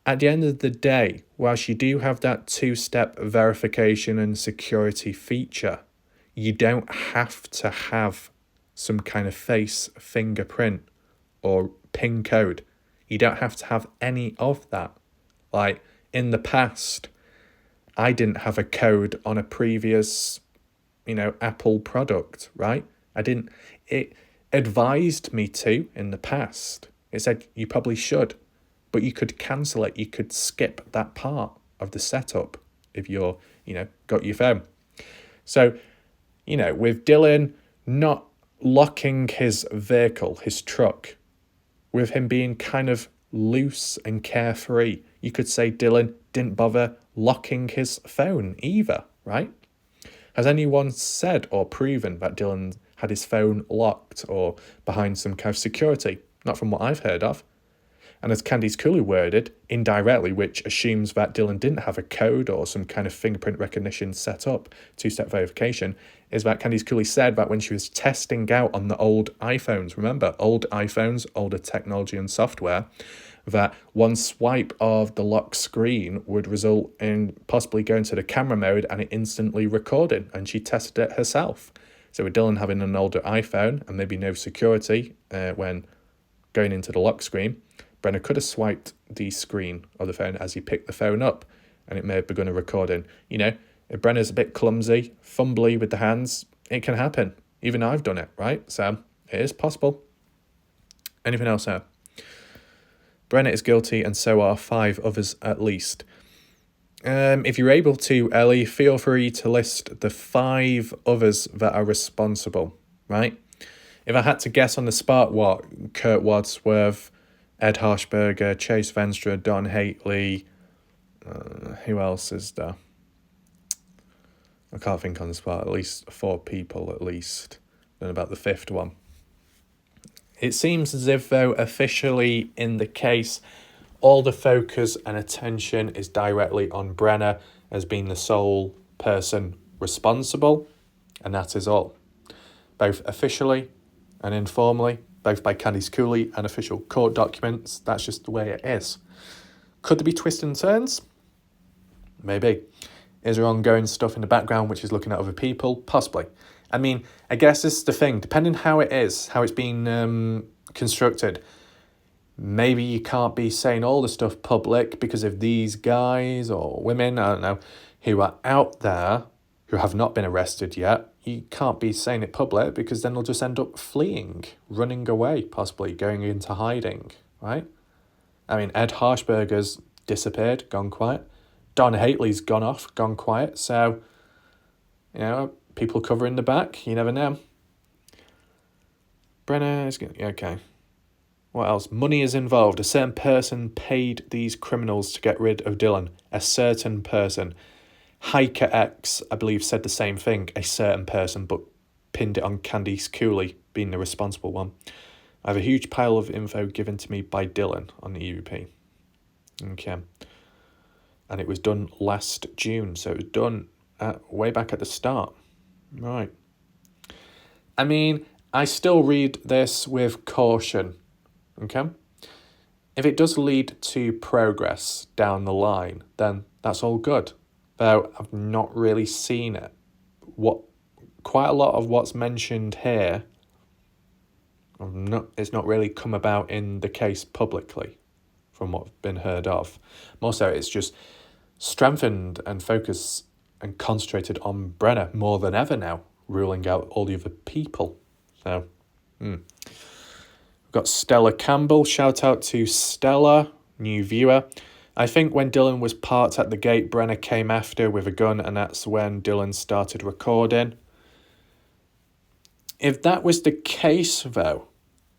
at the end of the day, whilst you do have that two-step verification and security feature, you don't have to have some kind of face fingerprint or PIN code. You don't have to have any of that. Like, in the past, I didn't have a code on a previous, Apple product, right? It advised me to in the past. It said you probably should, but you could cancel it. You could skip that part of the setup if you're, got your phone. So, with Dylan not locking his vehicle, his truck, with him being kind of loose and carefree, you could say Dylan didn't bother locking his phone either, right? Has anyone said or proven that Dylan had his phone locked or behind some kind of security? Not from what I've heard of. And as Candice Cooley worded, indirectly, which assumes that Dylan didn't have a code or some kind of fingerprint recognition set up, two-step verification, is that Candice Cooley said that when she was testing out on the old iPhones, remember, old iPhones, older technology and software, that one swipe of the lock screen would result in possibly going to the camera mode and it instantly recording, and she tested it herself. So with Dylan having an older iPhone and maybe no security when going into the lock screen, Brenner could have swiped the screen of the phone as he picked the phone up, and it may have begun a recording. If Brenner's a bit clumsy, fumbly with the hands, it can happen. Even I've done it, right? So it is possible. Anything else here? Brenner is guilty, and so are 5 others at least. If you're able to, Ellie, feel free to list the 5 others that are responsible, right? If I had to guess on the spot, what? Kurt Wadsworth, Ed Harshberger, Chase Venstra, Don Hately, who else is there? I can't think on the spot. At least 4 people, at least. Then about the 5th one. It seems as if, though, officially in the case, all the focus and attention is directly on Brenner as being the sole person responsible, and that is all. Both officially and informally, both by Candice Cooley and official court documents, that's just the way it is. Could there be twists and turns? Maybe. Is there ongoing stuff in the background which is looking at other people? Possibly. I mean, I guess this is the thing. Depending how it is, how it's been constructed, maybe you can't be saying all the stuff public because if these guys or women, I don't know, who are out there, who have not been arrested yet, you can't be saying it public because then they'll just end up fleeing, running away, possibly going into hiding, right? I mean, Ed Harshberger's disappeared, gone quiet. Don Hately's gone off, gone quiet. So, people covering the back, you never know. Brenner is good. Okay. What else? Money is involved. A certain person paid these criminals to get rid of Dylan. A certain person. Hiker X, I believe, said the same thing. A certain person, but pinned it on Candice Cooley being the responsible one. I have a huge pile of info given to me by Dylan on the EVP. Okay. And it was done last June, so it was done way back at the start. Right. I mean, I still read this with caution, okay? If it does lead to progress down the line, then that's all good. Though I've not really seen it. Quite a lot of what's mentioned here, it's not really come about in the case publicly, from what's been heard of. More so, it's just strengthened and focused and concentrated on Brenna more than ever now, ruling out all the other people. So, we've got Stella Campbell. Shout out to Stella, new viewer. I think when Dylan was parked at the gate, Brenna came after with a gun, and that's when Dylan started recording. If that was the case, though,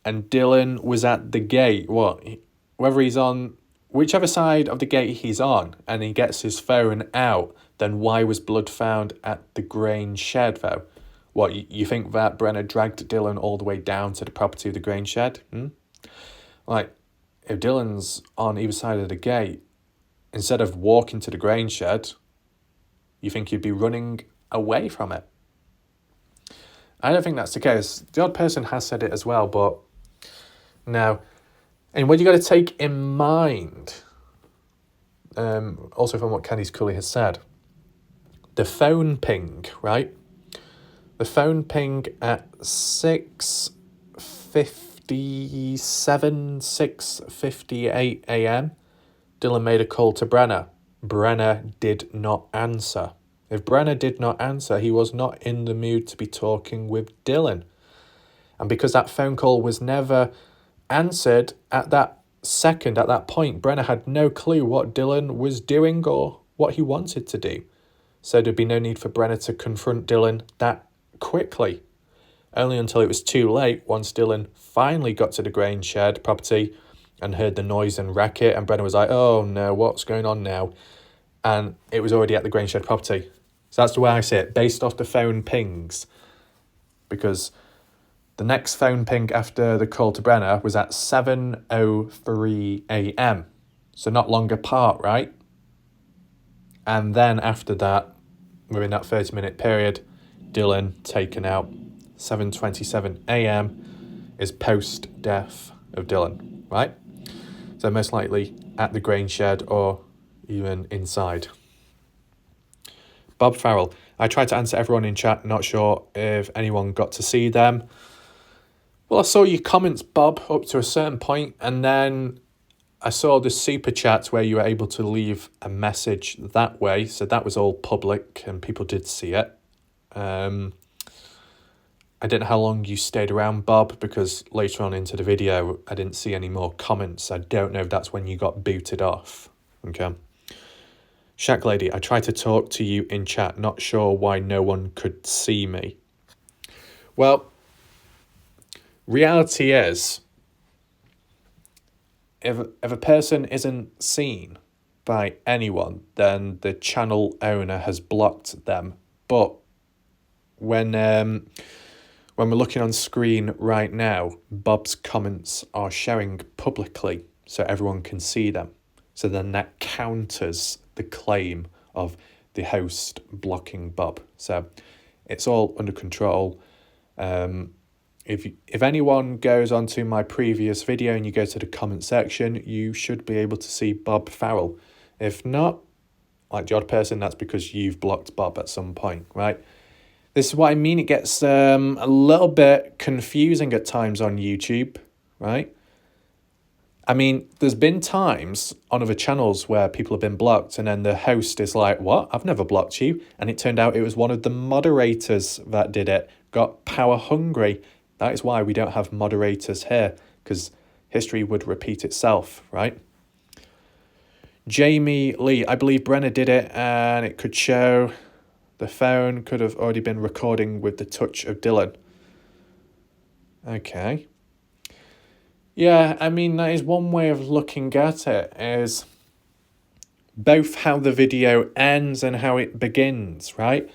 and Dylan was at the gate, whether he's on whichever side of the gate he's on, and he gets his phone out, then why was blood found at the Grange shed, though? What, you think that Brenna dragged Dylan all the way down to the property of the Grange shed? Like, if Dylan's on either side of the gate, instead of walking to the Grange shed, you think you'd be running away from it. I don't think that's the case. The odd person has said it as well, but no. And what you got to take in mind, also from what Candice Cooley has said, the phone ping, right? The phone ping at 6:58 a.m., Dylan made a call to Brenna. Brenna did not answer. If Brenna did not answer, he was not in the mood to be talking with Dylan. And because that phone call was never answered at that second, at that point, Brenna had no clue what Dylan was doing or what he wanted to do. So there'd be no need for Brenna to confront Dylan that quickly. Only until it was too late, once Dylan finally got to the Grange shed property and heard the noise and racket, and Brenna was like, oh no, what's going on now? And it was already at the Grange shed property. So that's the way I see it, based off the phone pings. Because the next phone ping after the call to Brenna was at 7:03 a.m. So not long apart, right? And then after that, within that 30-minute period, Dylan taken out. 7:27 a.m. is post-death of Dylan, right? So most likely at the Grange shed or even inside. Bob Farrell. I tried to answer everyone in chat, not sure if anyone got to see them. Well, I saw your comments, Bob, up to a certain point, and then I saw the super chats where you were able to leave a message that way, so that was all public and people did see it. I don't know how long you stayed around, Bob, because later on into the video, I didn't see any more comments. I don't know if that's when you got booted off. Okay. Shack Lady, I tried to talk to you in chat, not sure why no one could see me. Well, reality is, if a person isn't seen by anyone, then the channel owner has blocked them. But when we're looking on screen right now, Bob's comments are showing publicly so everyone can see them. So then that counters the claim of the host blocking Bob. So it's all under control. If anyone goes onto my previous video and you go to the comment section, you should be able to see Bob Farrell. If not, like the odd person, that's because you've blocked Bob at some point, right? This is what I mean. It gets a little bit confusing at times on YouTube, right? I mean, there's been times on other channels where people have been blocked and then the host is like, what? I've never blocked you. And it turned out it was one of the moderators that did it, got power hungry. That is why we don't have moderators here, because history would repeat itself, right? Jamie Lee, I believe Brenna did it and it could show the phone could have already been recording with the touch of Dylan. Okay. Yeah, I mean, that is one way of looking at it, is both how the video ends and how it begins, right?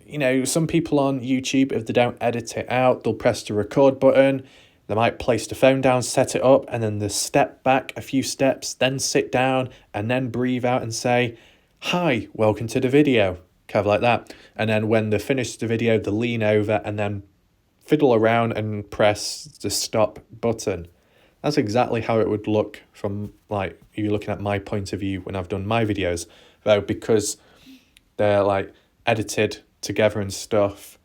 You know, some people on YouTube, if they don't edit it out, they'll press the record button, they might place the phone down, set it up, and then they step back a few steps, then sit down, and then breathe out and say, hi, welcome to the video. Kind of like that. And then when they finish the video, they lean over and then fiddle around and press the stop button. That's exactly how it would look from, like, if you're looking at my point of view when I've done my videos. Though, because they're, like, edited together and stuff,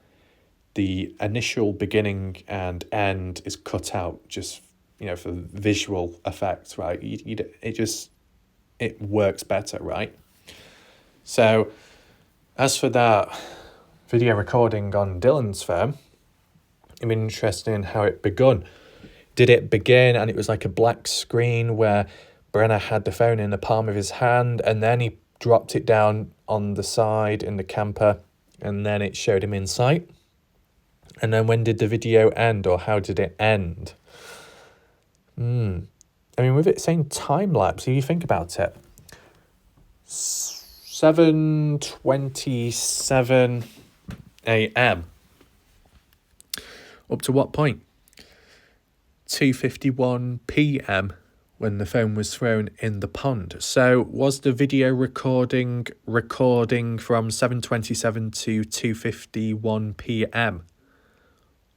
the initial beginning and end is cut out just for visual effects, right? It works better, right? So as for that video recording on Dylan's phone, I'm interested in how it begun. Did it begin and it was like a black screen where Brenner had the phone in the palm of his hand, and then he dropped it down on the side in the camper, and then it showed him in sight? And then when did the video end, or how did it end? I mean, with it saying time lapse, if you think about it, 7:27 a.m. Up to what point? 2:51 p.m. when the phone was thrown in the pond. So was the video recording from 7:27 to 2:51 p.m.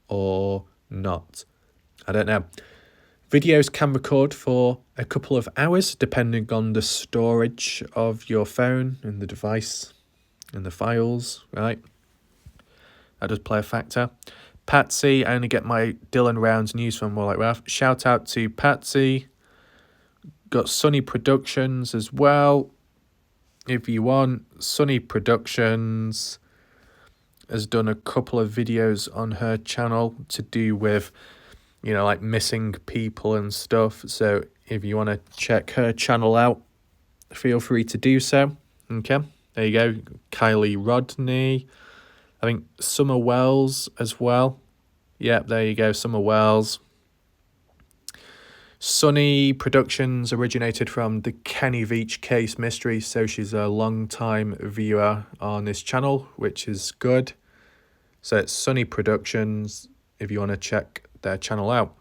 or not? I don't know. Videos can record for a couple of hours depending on the storage of your phone and the device and the files, right? That does play a factor. Patsy, I only get my Dylan Rounds news from More Like Ralph. Shout out to Patsy. Got Sunny Productions as well. If you want, Sunny Productions has done a couple of videos on her channel to do with, like missing people and stuff. So if you want to check her channel out, feel free to do so. Okay, there you go. Kylie Rodney. I think Summer Wells as well. Yep, there you go, Summer Wells. Sunny Productions originated from the Kenny Veach case mystery, so she's a long-time viewer on this channel, which is good. So it's Sunny Productions if you want to check their channel out.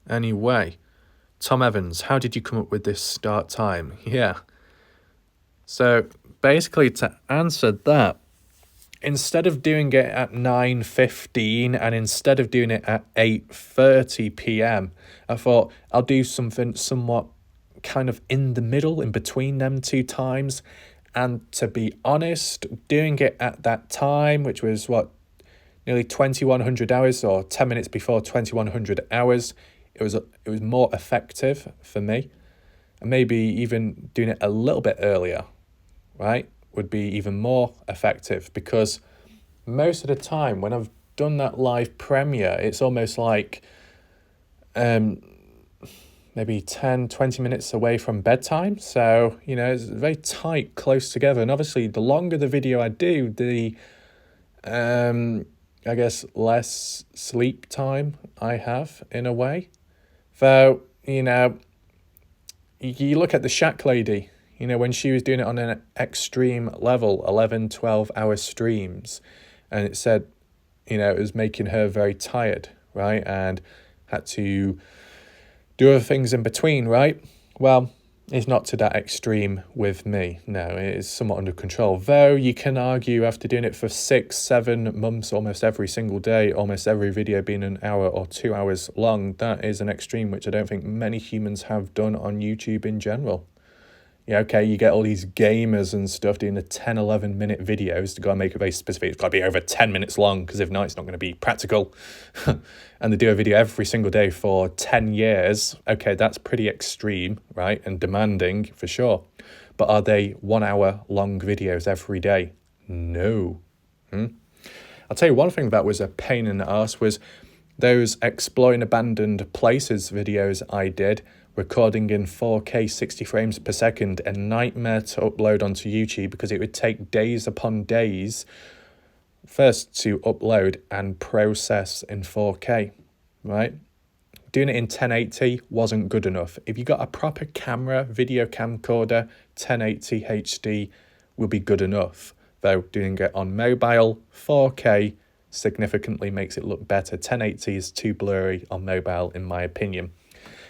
Anyway, Tom Evans, how did you come up with this start time? Yeah. So basically, to answer that, instead of doing it at 9:15 and instead of doing it at 8:30 p.m, I thought I'll do something somewhat kind of in the middle, in between them two times. And to be honest, doing it at that time, which was nearly 2100 hours, or 10 minutes before 2100 hours, it was more effective for me. And maybe even doing it a little bit earlier, right, would be even more effective, because most of the time when I've done that live premiere, it's almost like maybe 10-20 minutes away from bedtime. So it's very tight, close together. And obviously the longer the video I do, the I guess less sleep time I have, in a way. So you look at the Shack lady, when she was doing it on an extreme level, 11-12 hour streams, and it said, it was making her very tired, right? And had to do other things in between, right? Well, it's not to that extreme with me. No, it is somewhat under control. Though you can argue, after doing it for 6-7 months, almost every single day, almost every video being an hour or 2 hours long, that is an extreme which I don't think many humans have done on YouTube in general. Yeah, okay, you get all these gamers and stuff doing the 10-11 minute videos to go and make it very specific. It's got to be over 10 minutes long, because if not, it's not going to be practical. And they do a video every single day for 10 years. Okay, that's pretty extreme, right? And demanding, for sure. But are they 1 hour long videos every day? No. I'll tell you one thing that was a pain in the arse was those exploring abandoned places videos I did, recording in 4K 60 frames per second, a nightmare to upload onto YouTube, because it would take days upon days first to upload and process in 4K, right? Doing it in 1080 wasn't good enough. If you got a proper camera, video camcorder, 1080 HD will be good enough. Though doing it on mobile, 4K significantly makes it look better. 1080 is too blurry on mobile, in my opinion.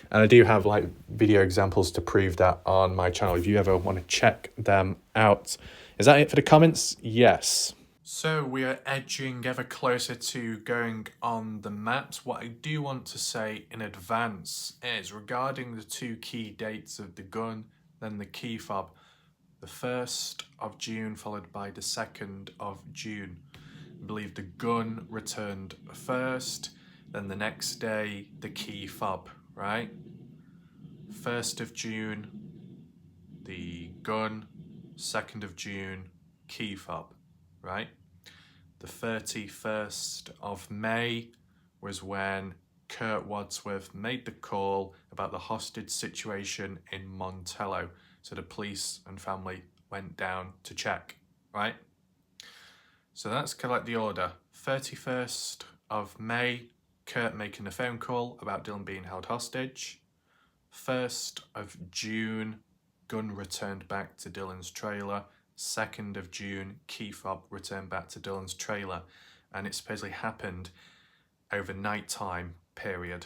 And I do have video examples to prove that on my channel if you ever want to check them out. Is that it for the comments? Yes. So we are edging ever closer to going on the maps. What I do want to say in advance is regarding the two key dates of the gun, then the key fob, the 1st of June followed by the 2nd of June. I believe the gun returned first, Then the next day, the key fob, right? 1st of June, the gun. 2nd of June, key fob, right? The 31st of May was when Kurt Wadsworth made the call about the hostage situation in Montello. So the police and family went down to check, right? So that's kind of like the order. 31st of May, Kurt making a phone call about Dylan being held hostage. 1st of June, gun returned back to Dylan's trailer. 2nd of June, key fob returned back to Dylan's trailer. And it supposedly happened over nighttime period.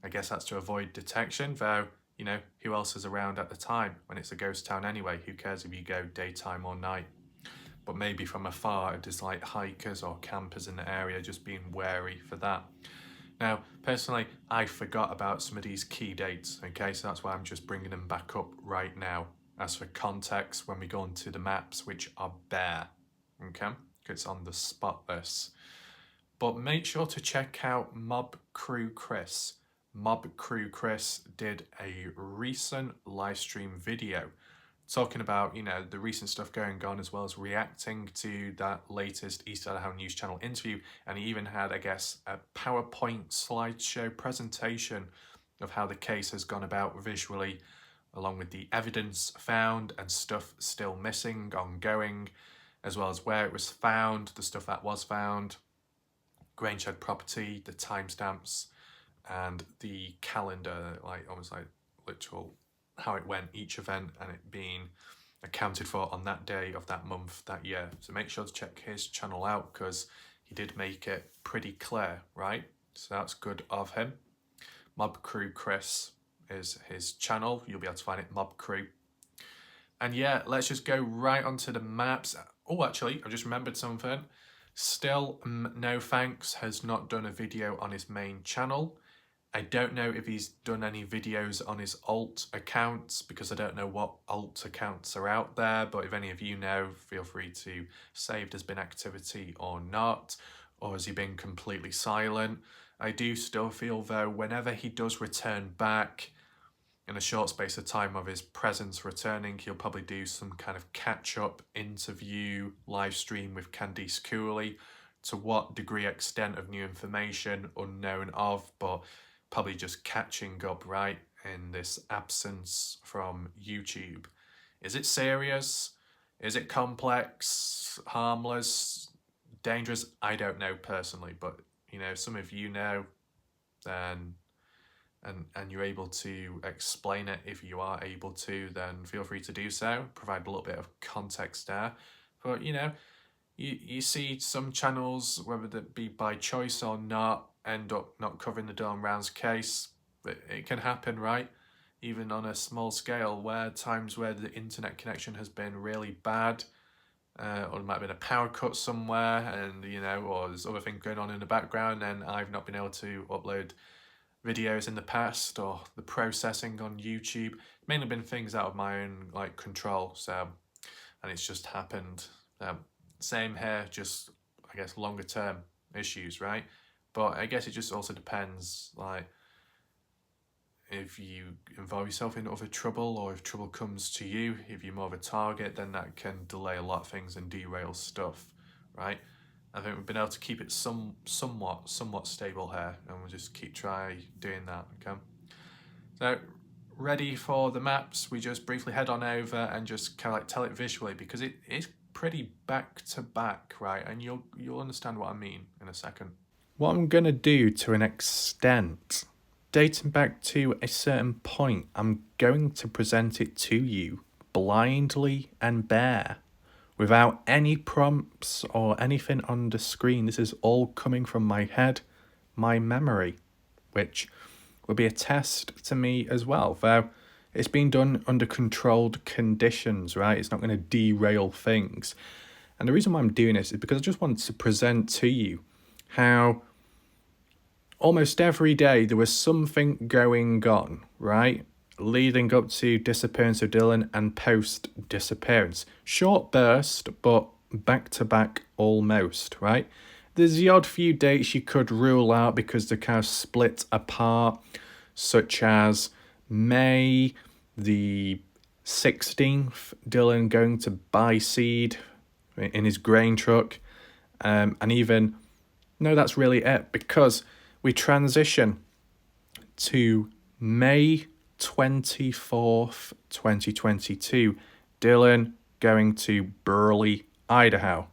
I guess that's to avoid detection, though, you know, who else is around at the time when it's a ghost town anyway? Who cares if you go daytime or night? But maybe from afar, if there's like hikers or campers in the area, just being wary for that. Now, personally, I forgot about some of these key dates, okay? So that's why I'm just bringing them back up right now. As for context, when we go into the maps, which are bare, okay? It's on the spot list. But make sure to check out Mob Crew Chris. Mob Crew Chris did a recent live stream video talking about, you know, the recent stuff going on, as well as reacting to that latest East Idaho News Channel interview. And he even had, I guess, a PowerPoint slideshow presentation of how the case has gone about visually, along with the evidence found and stuff still missing, ongoing, as well as where it was found, the stuff that was found, Grangeshed property, the timestamps, and the calendar, like almost like literal how it went, each event, and it being accounted for on that day of that month, that year. So make sure to check his channel out, because he did make it pretty clear, right? So that's good of him. Mob Crew Chris is his channel. You'll be able to find it, Mob Crew. And yeah, let's just go right onto the maps. Oh, actually, I just remembered something. Still No Thanks has not done a video on his main channel. I don't know if he's done any videos on his alt accounts, because I don't know what alt accounts are out there, but if any of you know, feel free to say if there's been activity or not, or has he been completely silent. I do still feel, though, whenever he does return back, in a short space of time of his presence returning, he'll probably do some kind of catch-up interview live stream with Candice Cooley. To what degree, extent of new information, unknown of, but probably just catching up, right, in this absence from YouTube. Is it serious? Is it complex, harmless, dangerous? I don't know personally, but, you know, some of you know, then, and you're able to explain it if you are able to, then feel free to do so. Provide a little bit of context there. But, you know, you see some channels, whether that be by choice or not, end up not covering the Dylan Rounds case. But it can happen, right? Even on a small scale, where times where the internet connection has been really bad, or there might have been a power cut somewhere, and, you know, or there's other things going on in the background, and I've not been able to upload videos in the past, or the processing on YouTube. Mainly been things out of my own, like, control, so, and it's just happened. Same here, just, I guess, longer term issues, right? But I guess it just also depends, like, if you involve yourself in other trouble, or if trouble comes to you, if you're more of a target, then that can delay a lot of things and derail stuff, right? I think we've been able to keep it somewhat stable here, and we'll just keep doing that, okay? So, ready for the maps? We just briefly head on over and just kind of like tell it visually, because it is pretty back to back, right? And you'll understand what I mean in a second. What I'm going to do, to an extent, dating back to a certain point, I'm going to present it to you blindly and bare, without any prompts or anything on the screen. This is all coming from my head, my memory, which will be a test to me as well, though it's been done under controlled conditions, right? It's not going to derail things. And the reason why I'm doing this is because I just want to present to you how almost every day there was something going on, right? Leading up to disappearance of Dylan and post-disappearance. Short burst, but back-to-back almost, right? There's the odd few dates you could rule out because they're kind of split apart, such as May the 16th, Dylan going to buy seed in his grain truck. And even, no, that's really it, because we transition to May 24th, 2022. Dylan going to Burley, Idaho.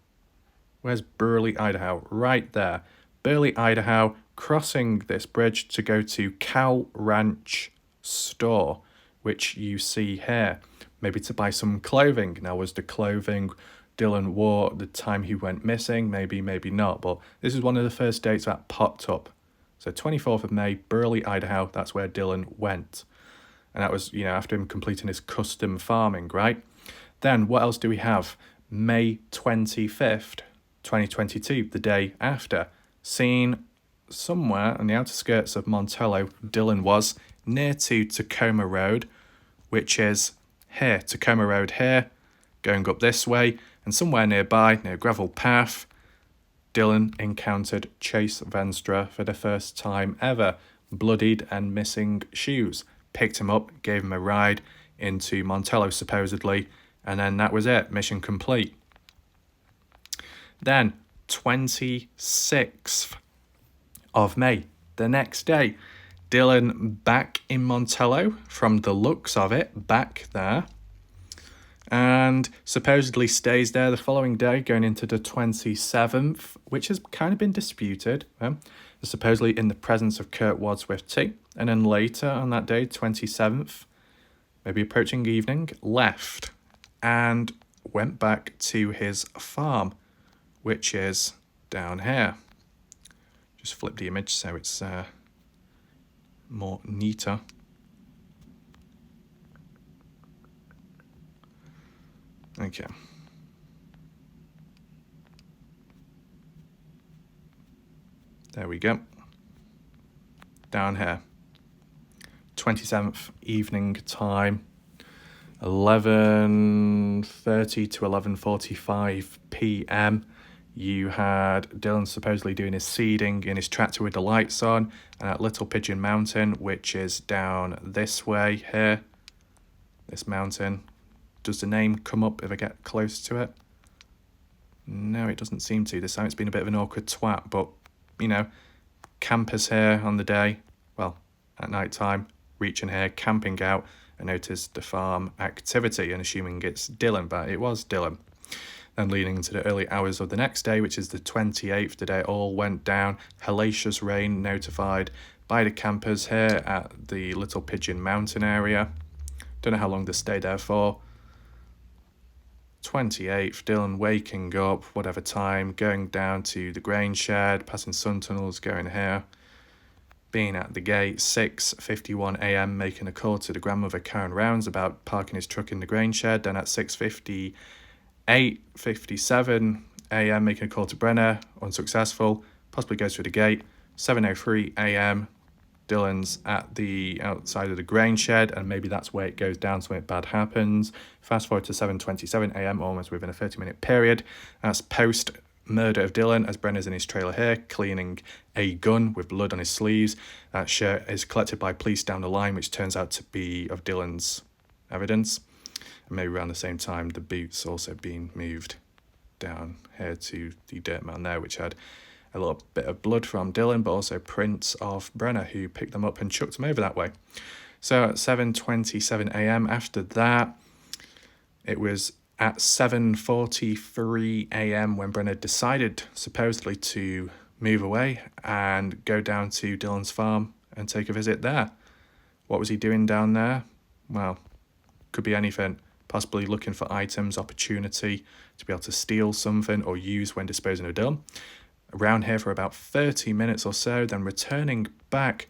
Where's Burley, Idaho? Right there. Burley, Idaho, crossing this bridge to go to Cow Ranch store, which you see here. Maybe to buy some clothing. Now, was the clothing Dylan wore at the time he went missing? Maybe, maybe not. But this is one of the first dates that popped up. So 24th of May, Burley, Idaho, that's where Dylan went. And that was, after him completing his custom farming, right? Then what else do we have? May 25th, 2022, the day after. Seen somewhere on the outskirts of Montello, Dylan was, near to Tacoma Road, which is here, Tacoma Road here, going up this way, and somewhere nearby, near a gravel path, Dylan encountered Chase Venstra for the first time ever, bloodied and missing shoes. Picked him up, gave him a ride into Montello supposedly, and then that was it, mission complete. Then 26th of May, the next day, Dylan back in Montello, from the looks of it, back there, and supposedly stays there the following day, going into the 27th, which has kind of been disputed, supposedly in the presence of Kurt Wadsworth T. And then later on that day, 27th, maybe approaching evening, left and went back to his farm, which is down here. Just flip the image so it's more neater. Okay. There we go. Down here. 27th evening time. 11:30 to 11:45 p.m. You had Dylan supposedly doing his seeding in his tractor with the lights on, and at Little Pigeon Mountain, which is down this way here. This mountain. Does the name come up if I get close to it? No, it doesn't seem to. This time it's been a bit of an awkward twat, but, campers here on the day, well, at night time, reaching here, camping out, I noticed the farm activity and assuming it's Dylan, but it was Dylan. Then leading into the early hours of the next day, which is the 28th, the day it all went down, hellacious rain notified by the campers here at the Little Pigeon Mountain area. Don't know how long they stayed there for. 28th, Dylan waking up, whatever time, going down to the grain shed, passing sun tunnels, going here. Being at the gate, 6:51 a.m, making a call to the grandmother Karen Rounds about parking his truck in the grain shed. Then at 6:57 a.m, making a call to Brenner, unsuccessful, possibly goes through the gate. 7:03 a.m, Dylan's at the outside of the grain shed, and maybe that's where it goes down, something bad happens. Fast forward to 7:27 a.m, almost within a 30-minute period. That's post murder of Dylan, as Brenner's in his trailer here, cleaning a gun with blood on his sleeves. That shirt is collected by police down the line, which turns out to be of Dylan's evidence. And maybe around the same time, the boots also being moved down here to the dirt mound there, which had a little bit of blood from Dylan, but also prints of Brenner, who picked them up and chucked them over that way. So at 7:27 a.m, after that, it was at 7:43 a.m. when Brenner decided, supposedly, to move away and go down to Dylan's farm and take a visit there. What was he doing down there? Well, could be anything. Possibly looking for items, opportunity to be able to steal something or use when disposing of Dylan. Around here for about 30 minutes or so, then returning back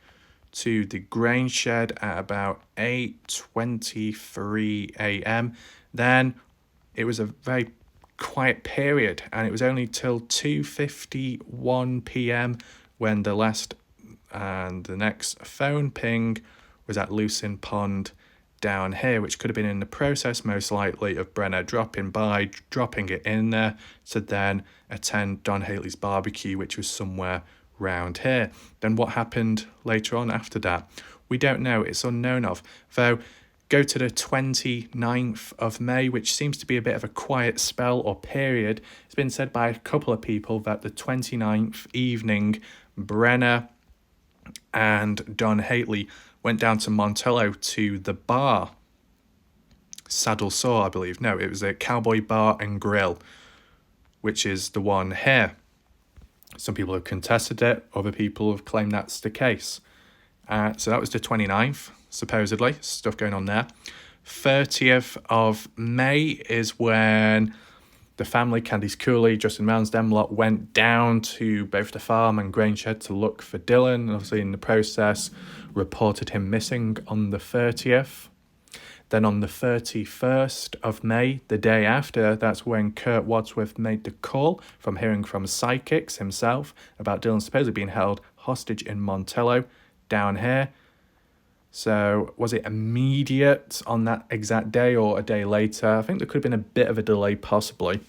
to the grain shed at about 8:23 a.m. Then it was a very quiet period, and it was only till 2:51 p.m. when the next phone ping was at Lucin Pond down here, which could have been in the process, most likely, of Brenna dropping it in there to then attend Don Haley's barbecue, which was somewhere round here. Then what happened later on after that? We don't know. It's unknown of. Though, go to the 29th of May, which seems to be a bit of a quiet spell or period. It's been said by a couple of people that the 29th evening, Brenna and Don Haley went down to Montello to the bar. Saddle Saw, I believe. No, it was a Cowboy Bar and Grill, which is the one here. Some people have contested it. Other people have claimed that's the case. So that was the 29th, supposedly. Stuff going on there. 30th of May is when the family, Candice Cooley, Justin Ransdem lot, went down to both the farm and grain shed to look for Dylan. And obviously, in the process, reported him missing on the 30th. Then on the 31st of May, the day after, that's when Kurt Wadsworth made the call from hearing from psychics himself about Dylan supposedly being held hostage in Montello down here. So was it immediate on that exact day or a day later? I think there could have been a bit of a delay possibly,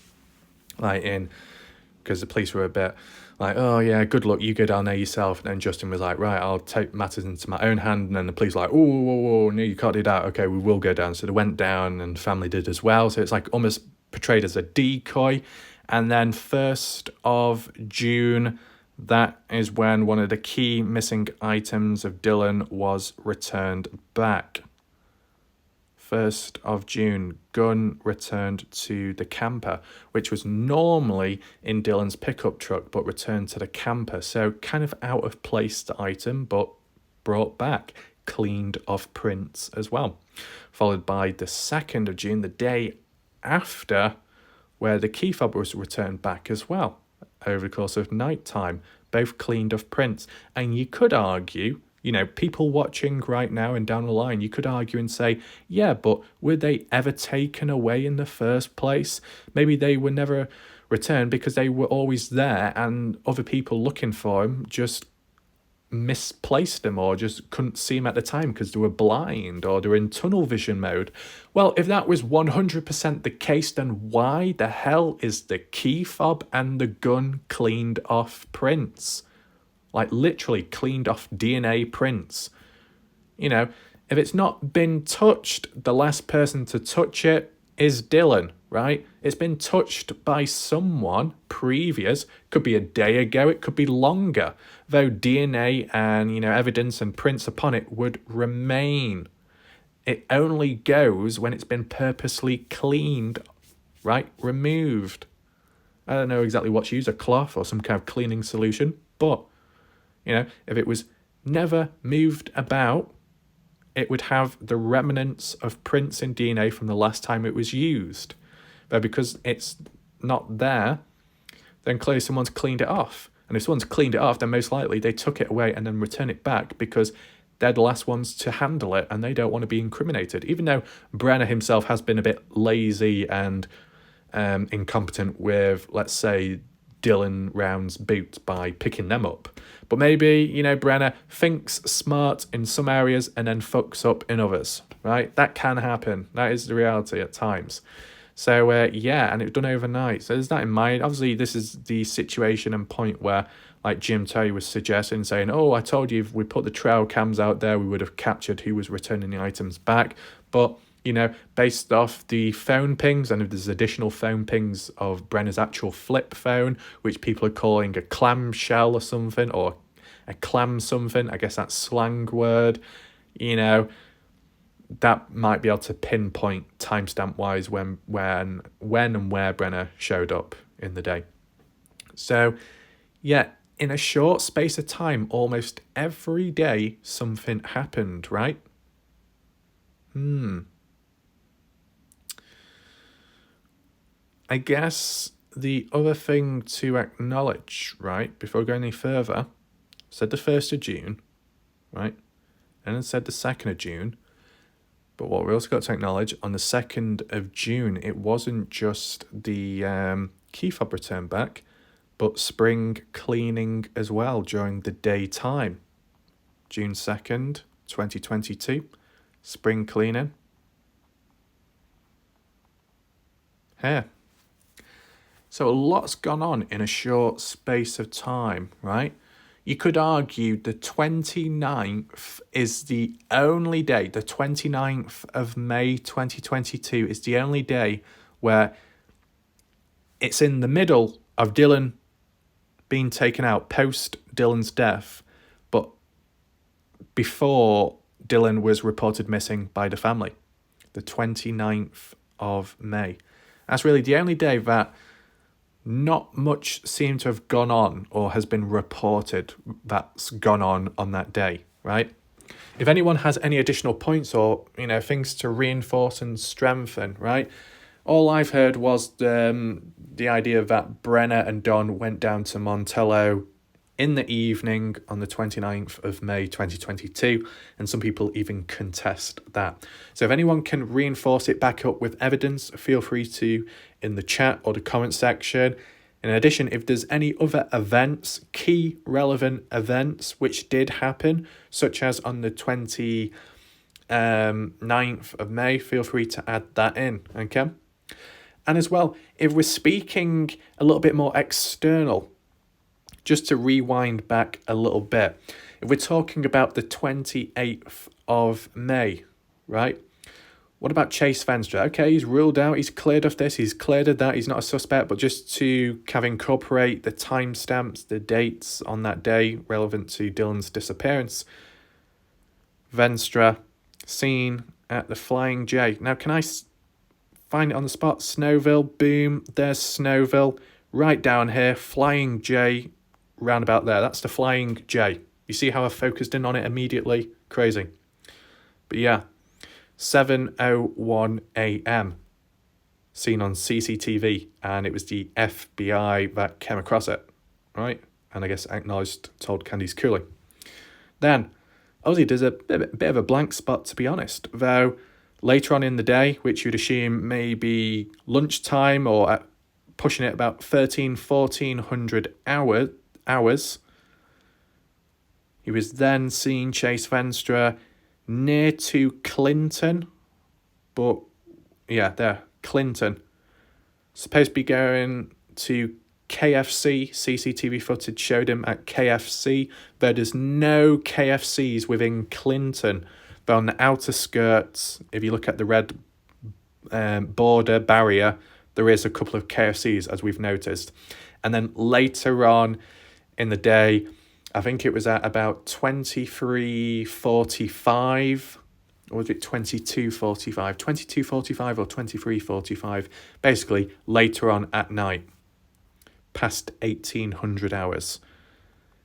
because the police were a bit like, oh yeah, good luck, you go down there yourself. And then Justin was like, right, I'll take matters into my own hand. And then the police were like, oh, no, you can't do that. Okay, we will go down. So they went down and family did as well. So it's like almost portrayed as a decoy. And then 1st of June, that is when one of the key missing items of Dylan was returned back. 1st of June, gun returned to the camper, which was normally in Dylan's pickup truck, but returned to the camper. So kind of out of place the item, but brought back, cleaned off prints as well. Followed by the 2nd of June, the day after, where the key fob was returned back as well. Over the course of night time, both cleaned off prints. And you could argue, people watching right now and down the line, you could argue and say, yeah, but were they ever taken away in the first place? Maybe they were never returned because they were always there and other people looking for them just misplaced them or just couldn't see them at the time because they were blind or they were in tunnel vision mode. Well, if that was 100% the case, then why the hell is the key fob and the gun cleaned off prints? Like literally cleaned off DNA prints. If it's not been touched, the last person to touch it is Dylan, right? It's been touched by someone previous. Could be a day ago, it could be longer. Though DNA and, evidence and prints upon it would remain. It only goes when it's been purposely cleaned, right? Removed. I don't know exactly what to use, a cloth or some kind of cleaning solution, but if it was never moved about, it would have the remnants of prints and DNA from the last time it was used. But because it's not there, then clearly someone's cleaned it off. And if someone's cleaned it off, then most likely they took it away and then return it back because they're the last ones to handle it and they don't want to be incriminated. Even though Brenner himself has been a bit lazy and incompetent with, let's say, Dylan Round's boots by picking them up. But maybe, Brenner thinks smart in some areas and then fucks up in others, right? That can happen. That is the reality at times. So, and it was done overnight. So there's that in mind. Obviously, this is the situation and point where, like Jim Terry was suggesting, saying, oh, I told you if we put the trail cams out there, we would have captured who was returning the items back. But, based off the phone pings, and if there's additional phone pings of Brenner's actual flip phone, which people are calling a clamshell or something, or a clam something, I guess that's slang word, that might be able to pinpoint timestamp-wise when and where Brenner showed up in the day. So, yeah, in a short space of time, almost every day, something happened, right? I guess the other thing to acknowledge, right, before going any further, said the 1st of June, right, and then said the 2nd of June, but what we also got to acknowledge, on the 2nd of June, it wasn't just the key fob return back, but spring cleaning as well during the daytime. June 2nd, 2022, spring cleaning, here. So a lot's gone on in a short space of time, right? You could argue the 29th is the only day, the 29th of May 2022 is the only day where it's in the middle of Dylan being taken out post Dylan's death, but before Dylan was reported missing by the family, the 29th of May. That's really the only day that not much seemed to have gone on or has been reported that's gone on that day, right? If anyone has any additional points or, things to reinforce and strengthen, right? All I've heard was the idea that Brenna and Don went down to Montello in the evening on the 29th of May 2022, and some people even contest that. So if anyone can reinforce it back up with evidence, feel free to in the chat or the comment section. In addition, if there's any other events, key relevant events which did happen, such as on the 29th of May, feel free to add that in, okay? And as well, if we're speaking a little bit more external, just to rewind back a little bit, if we're talking about the 28th of May, right? What about Chase Venstra? Okay, he's ruled out, he's cleared of this, he's cleared of that, he's not a suspect, but just to kind of incorporate the timestamps, the dates on that day relevant to Dylan's disappearance. Venstra seen at the Flying J. Now, can I find it on the spot? Snowville, boom, there's Snowville. Right down here, Flying J, round about there. That's the Flying J. You see how I focused in on it immediately? Crazy. But yeah, 7:01 a.m. seen on CCTV, and it was the FBI that came across it, right? And I guess acknowledged, told Candice Cooley. Then, obviously, there's a bit of a blank spot, to be honest, though later on in the day, which you'd assume maybe lunchtime or pushing it about 1,400 hours, he was then seen, Chase Venstra, near to Clinton, but yeah, there, Clinton. Supposed to be going to KFC. CCTV footage showed him at KFC. There's no KFCs within Clinton, but on the outer skirts, if you look at the red border barrier, there is a couple of KFCs, as we've noticed. And then later on in the day, I think it was at about 23:45, or was it 22:45? 22:45 or 23:45. Basically, later on at night, past 1,800 hours.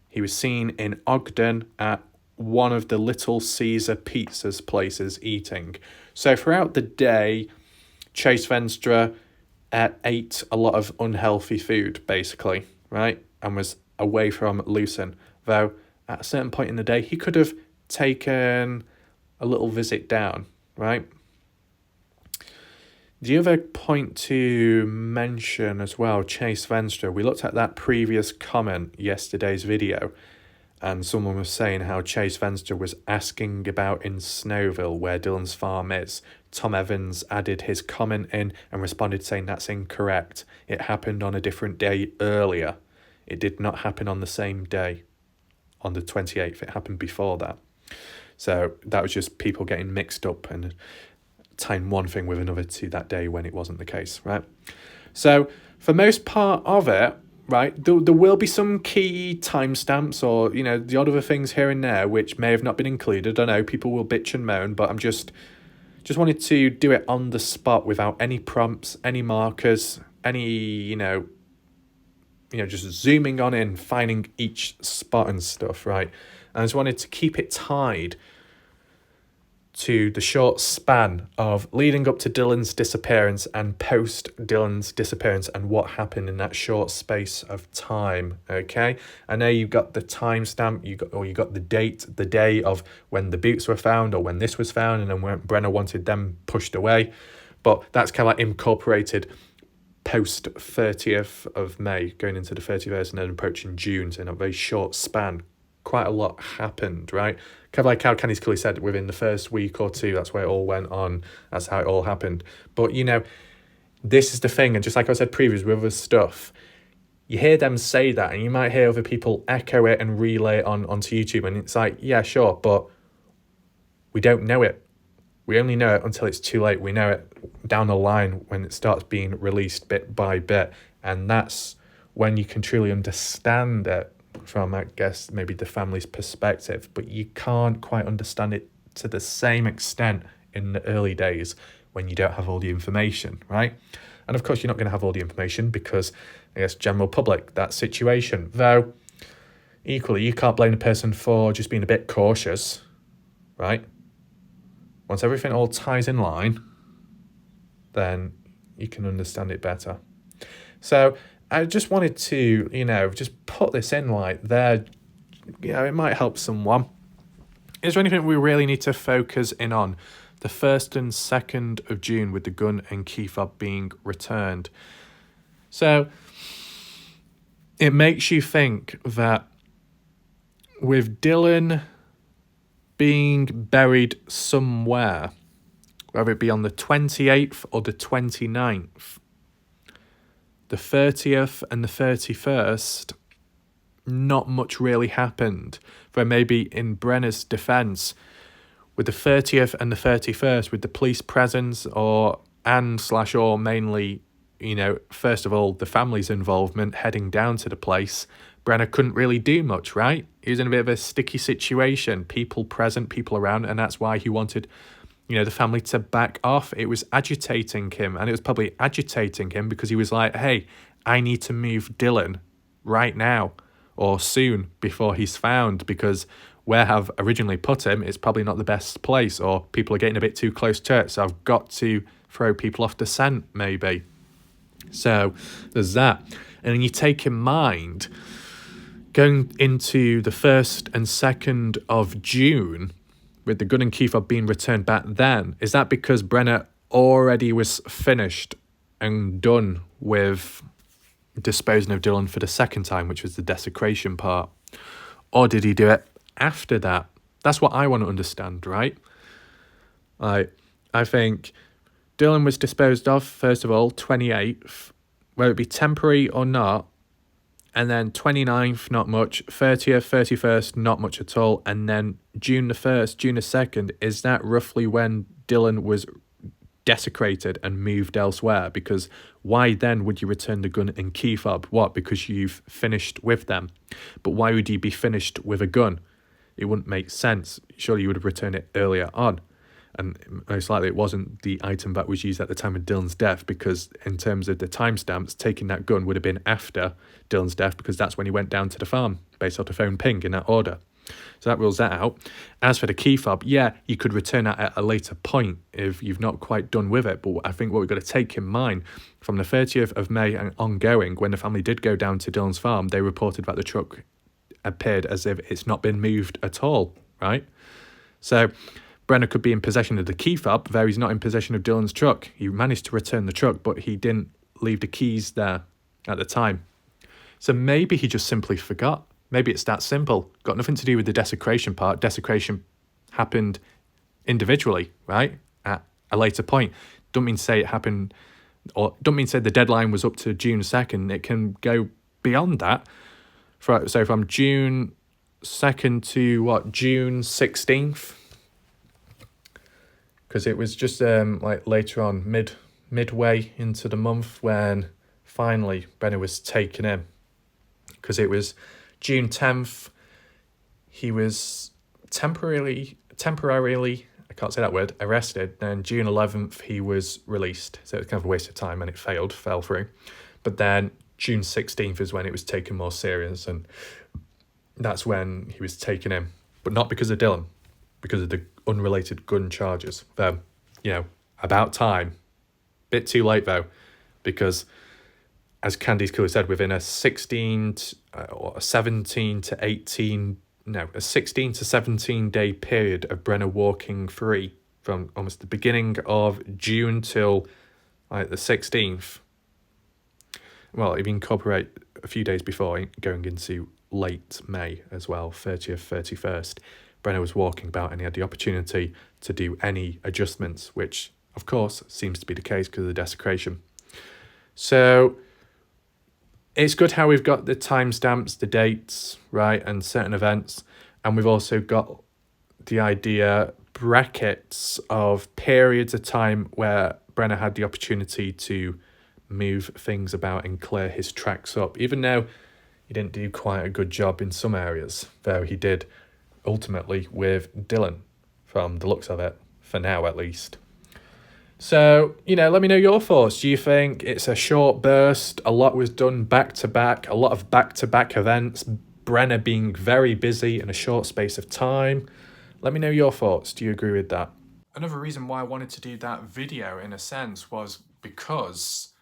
He was seen in Ogden at one of the Little Caesar pizzas places eating. So throughout the day, Chase Venstra ate a lot of unhealthy food, basically, right? And was away from Lucin. Though at a certain point in the day, he could have taken a little visit down, right? The other point to mention as well, Chase Venstra, we looked at that previous comment, yesterday's video, and someone was saying how Chase Venstra was asking about in Snowville, where Dylan's farm is. Tom Evans added his comment in and responded saying that's incorrect. It happened on a different day earlier. It did not happen on the same day, on the 28th. It happened before that. So that was just people getting mixed up and tying one thing with another to that day when it wasn't the case, right? So for most part of it, right, there will be some key timestamps or, the odd other things here and there which may have not been included. I know people will bitch and moan, but I'm just wanted to do it on the spot without any prompts, any markers, any, just zooming on in, finding each spot and stuff, right? And I just wanted to keep it tied to the short span of leading up to Dylan's disappearance and post Dylan's disappearance and what happened in that short space of time, okay? I know you got the timestamp, you got the date, the day of when the boots were found or when this was found, and then when Brenna wanted them pushed away, but that's kind of like incorporated post 30th of May, going into the 31st and then approaching June, so in a very short span. Quite a lot happened, right? Kind of like how Candice Cooley said, within the first week or two, that's where it all went on. That's how it all happened. But, this is the thing, and just like I said previously with other stuff, you hear them say that, and you might hear other people echo it and relay it onto YouTube, and it's like, yeah, sure, but we don't know it. We only know it until it's too late. We know it down the line when it starts being released bit by bit, and that's when you can truly understand it from, I guess, maybe the family's perspective, but you can't quite understand it to the same extent in the early days when you don't have all the information, right? And of course, you're not going to have all the information because, I guess, general public, that situation. Though, equally, you can't blame the person for just being a bit cautious, right? Once everything all ties in line, then you can understand it better. So I just wanted to, just put this in like there. It might help someone. Is there anything we really need to focus in on? The 1st and 2nd of June with the gun and key fob being returned. So it makes you think that with Dylan being buried somewhere, whether it be on the 28th or the 29th, the 30th and the 31st, not much really happened. Where maybe in Brenner's defence, with the 30th and the 31st, with the police presence or mainly, first of all, the family's involvement heading down to the place, Brenner couldn't really do much, right? He was in a bit of a sticky situation, people present, people around, and that's why he wanted, the family to back off. It was agitating him, and it was probably agitating him because he was like, hey, I need to move Dylan right now or soon before he's found, because where I've originally put him is probably not the best place, or people are getting a bit too close to it, so I've got to throw people off the scent, maybe. So there's that. And then you take in mind, going into the 1st and 2nd of June, with the gun and key fob being returned back then, is that because Brenner already was finished and done with disposing of Dylan for the second time, which was the desecration part? Or did he do it after that? That's what I want to understand, right? I think Dylan was disposed of, first of all, 28th, whether it be temporary or not, and then 29th, not much, 30th, 31st, not much at all, and then June the 1st, June the 2nd, is that roughly when Dylan was desecrated and moved elsewhere? Because why then would you return the gun and key fob? What? Because you've finished with them. But why would you be finished with a gun? It wouldn't make sense. Surely you would have returned it earlier on. And most likely it wasn't the item that was used at the time of Dylan's death, because in terms of the timestamps, taking that gun would have been after Dylan's death, because that's when he went down to the farm, based off the phone ping in that order. So that rules that out. As for the key fob, yeah, you could return that at a later point if you've not quite done with it. But I think what we've got to take in mind, from the 30th of May and ongoing, when the family did go down to Dylan's farm, they reported that the truck appeared as if it's not been moved at all, right? So Brenner could be in possession of the key fob, though he's not in possession of Dylan's truck. He managed to return the truck, but he didn't leave the keys there at the time. So maybe he just simply forgot. Maybe it's that simple. Got nothing to do with the desecration part. Desecration happened individually, right? At a later point. Don't mean to say it happened, or don't mean to say the deadline was up to June 2nd. It can go beyond that. So from June 2nd to June 16th? Because it was just like later on, midway into the month, when finally Brenner was taken in. Because it was June 10th, he was temporarily, I can't say that word, arrested. Then June 11th, he was released. So it was kind of a waste of time, and it fell through. But then June 16th is when it was taken more serious, and that's when he was taken in. But not because of Dylan, because of the unrelated gun charges. Though, about time. Bit too late, though, because, as Candice Cooler said, within a 16 to 17 day period of Brenner walking free, from almost the beginning of June till the 16th. Well, if you incorporate a few days before, going into late May as well, 30th, 31st, Brenner was walking about, and he had the opportunity to do any adjustments, which, of course, seems to be the case because of the desecration. So it's good how we've got the timestamps, the dates, right, and certain events. And we've also got the idea brackets of periods of time where Brenner had the opportunity to move things about and clear his tracks up, even though he didn't do quite a good job in some areas, though he did ultimately with Dylan, from the looks of it, for now at least. So, let me know your thoughts. Do you think it's a short burst? A lot was done back to back, a lot of back to back events, Brenner being very busy in a short space of time? Let me know your thoughts. Do you agree with that? Another reason why I wanted to do that video, in a sense, was because,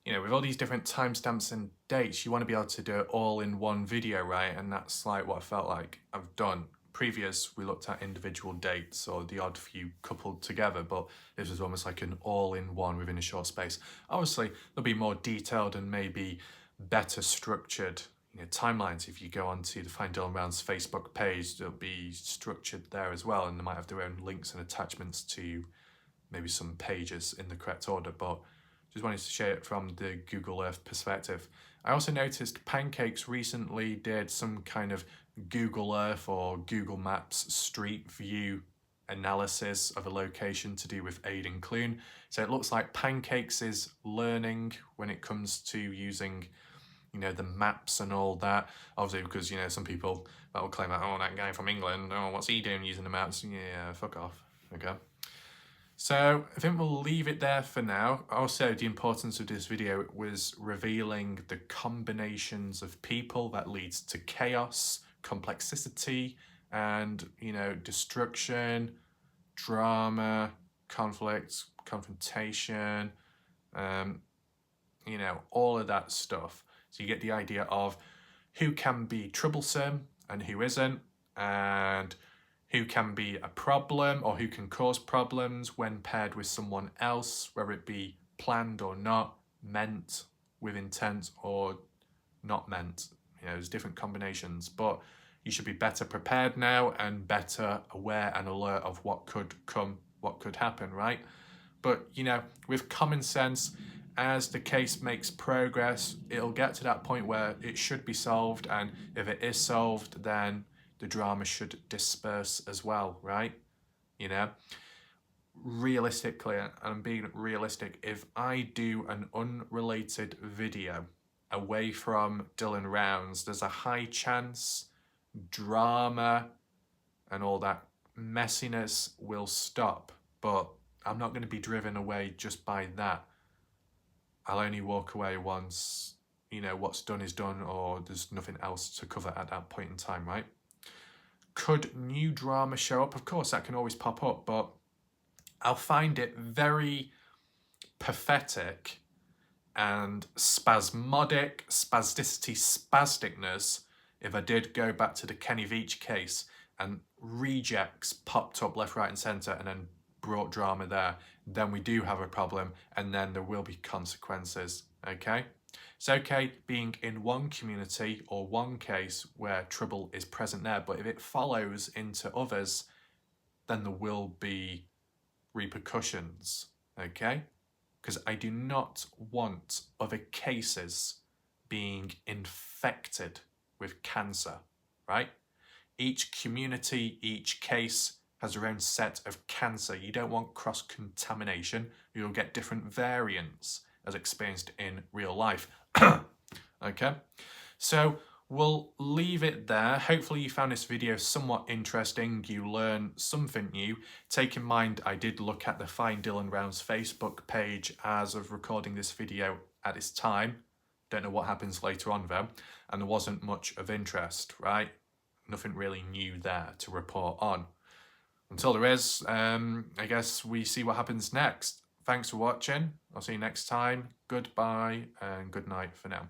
with all these different timestamps and dates, you want to be able to do it all in one video, right? And that's like what I felt like I've done. Previous, we looked at individual dates or the odd few coupled together, but this was almost like an all-in-one within a short space. Obviously, there'll be more detailed and maybe better structured timelines. If you go onto the Find Dylan Rounds Facebook page, they'll be structured there as well, and they might have their own links and attachments to maybe some pages in the correct order, but just wanted to share it from the Google Earth perspective. I also noticed Pancakes recently did some kind of Google Earth or Google Maps street view analysis of a location to do with Aiden Clune. So it looks like Pancakes is learning when it comes to using the maps and all that. Obviously, because, some people that will claim that, oh, that guy from England, oh, what's he doing using the maps? Yeah, fuck off. Okay. So I think we'll leave it there for now. Also, the importance of this video was revealing the combinations of people that leads to chaos, complexity, and, destruction, drama, conflict, confrontation, all of that stuff. So you get the idea of who can be troublesome and who isn't, and who can be a problem or who can cause problems when paired with someone else, whether it be planned or not, meant with intent or not meant. There's different combinations, but you should be better prepared now and better aware and alert of what could come, what could happen, right? But, with common sense, as the case makes progress, it'll get to that point where it should be solved, and if it is solved, then the drama should disperse as well, right? Realistically, and I'm being realistic, if I do an unrelated video away from Dylan Rounds, there's a high chance drama and all that messiness will stop, but I'm not going to be driven away just by that. I'll only walk away once, what's done is done, or there's nothing else to cover at that point in time, right? Could new drama show up? Of course, that can always pop up, but I'll find it very pathetic and spasmodic, spasticity, spasticness if I did go back to the Kenny Veach case and rejects popped up left, right and centre and then brought drama there. Then we do have a problem, and then there will be consequences, okay? It's okay being in one community or one case where trouble is present there, but if it follows into others, then there will be repercussions, okay? Because I do not want other cases being infected with cancer, right? Each community, each case has their own set of cancer. You don't want cross-contamination. You'll get different variants as experienced in real life. Okay, so we'll leave it there. Hopefully you found this video somewhat interesting. You learned something new. Take in mind, I did look at the Find Dylan Rounds Facebook page as of recording this video at this time. Don't know what happens later on though. And there wasn't much of interest, right? Nothing really new there to report on. Until there is, I guess we see what happens next. Thanks for watching. I'll see you next time. Goodbye and good night for now.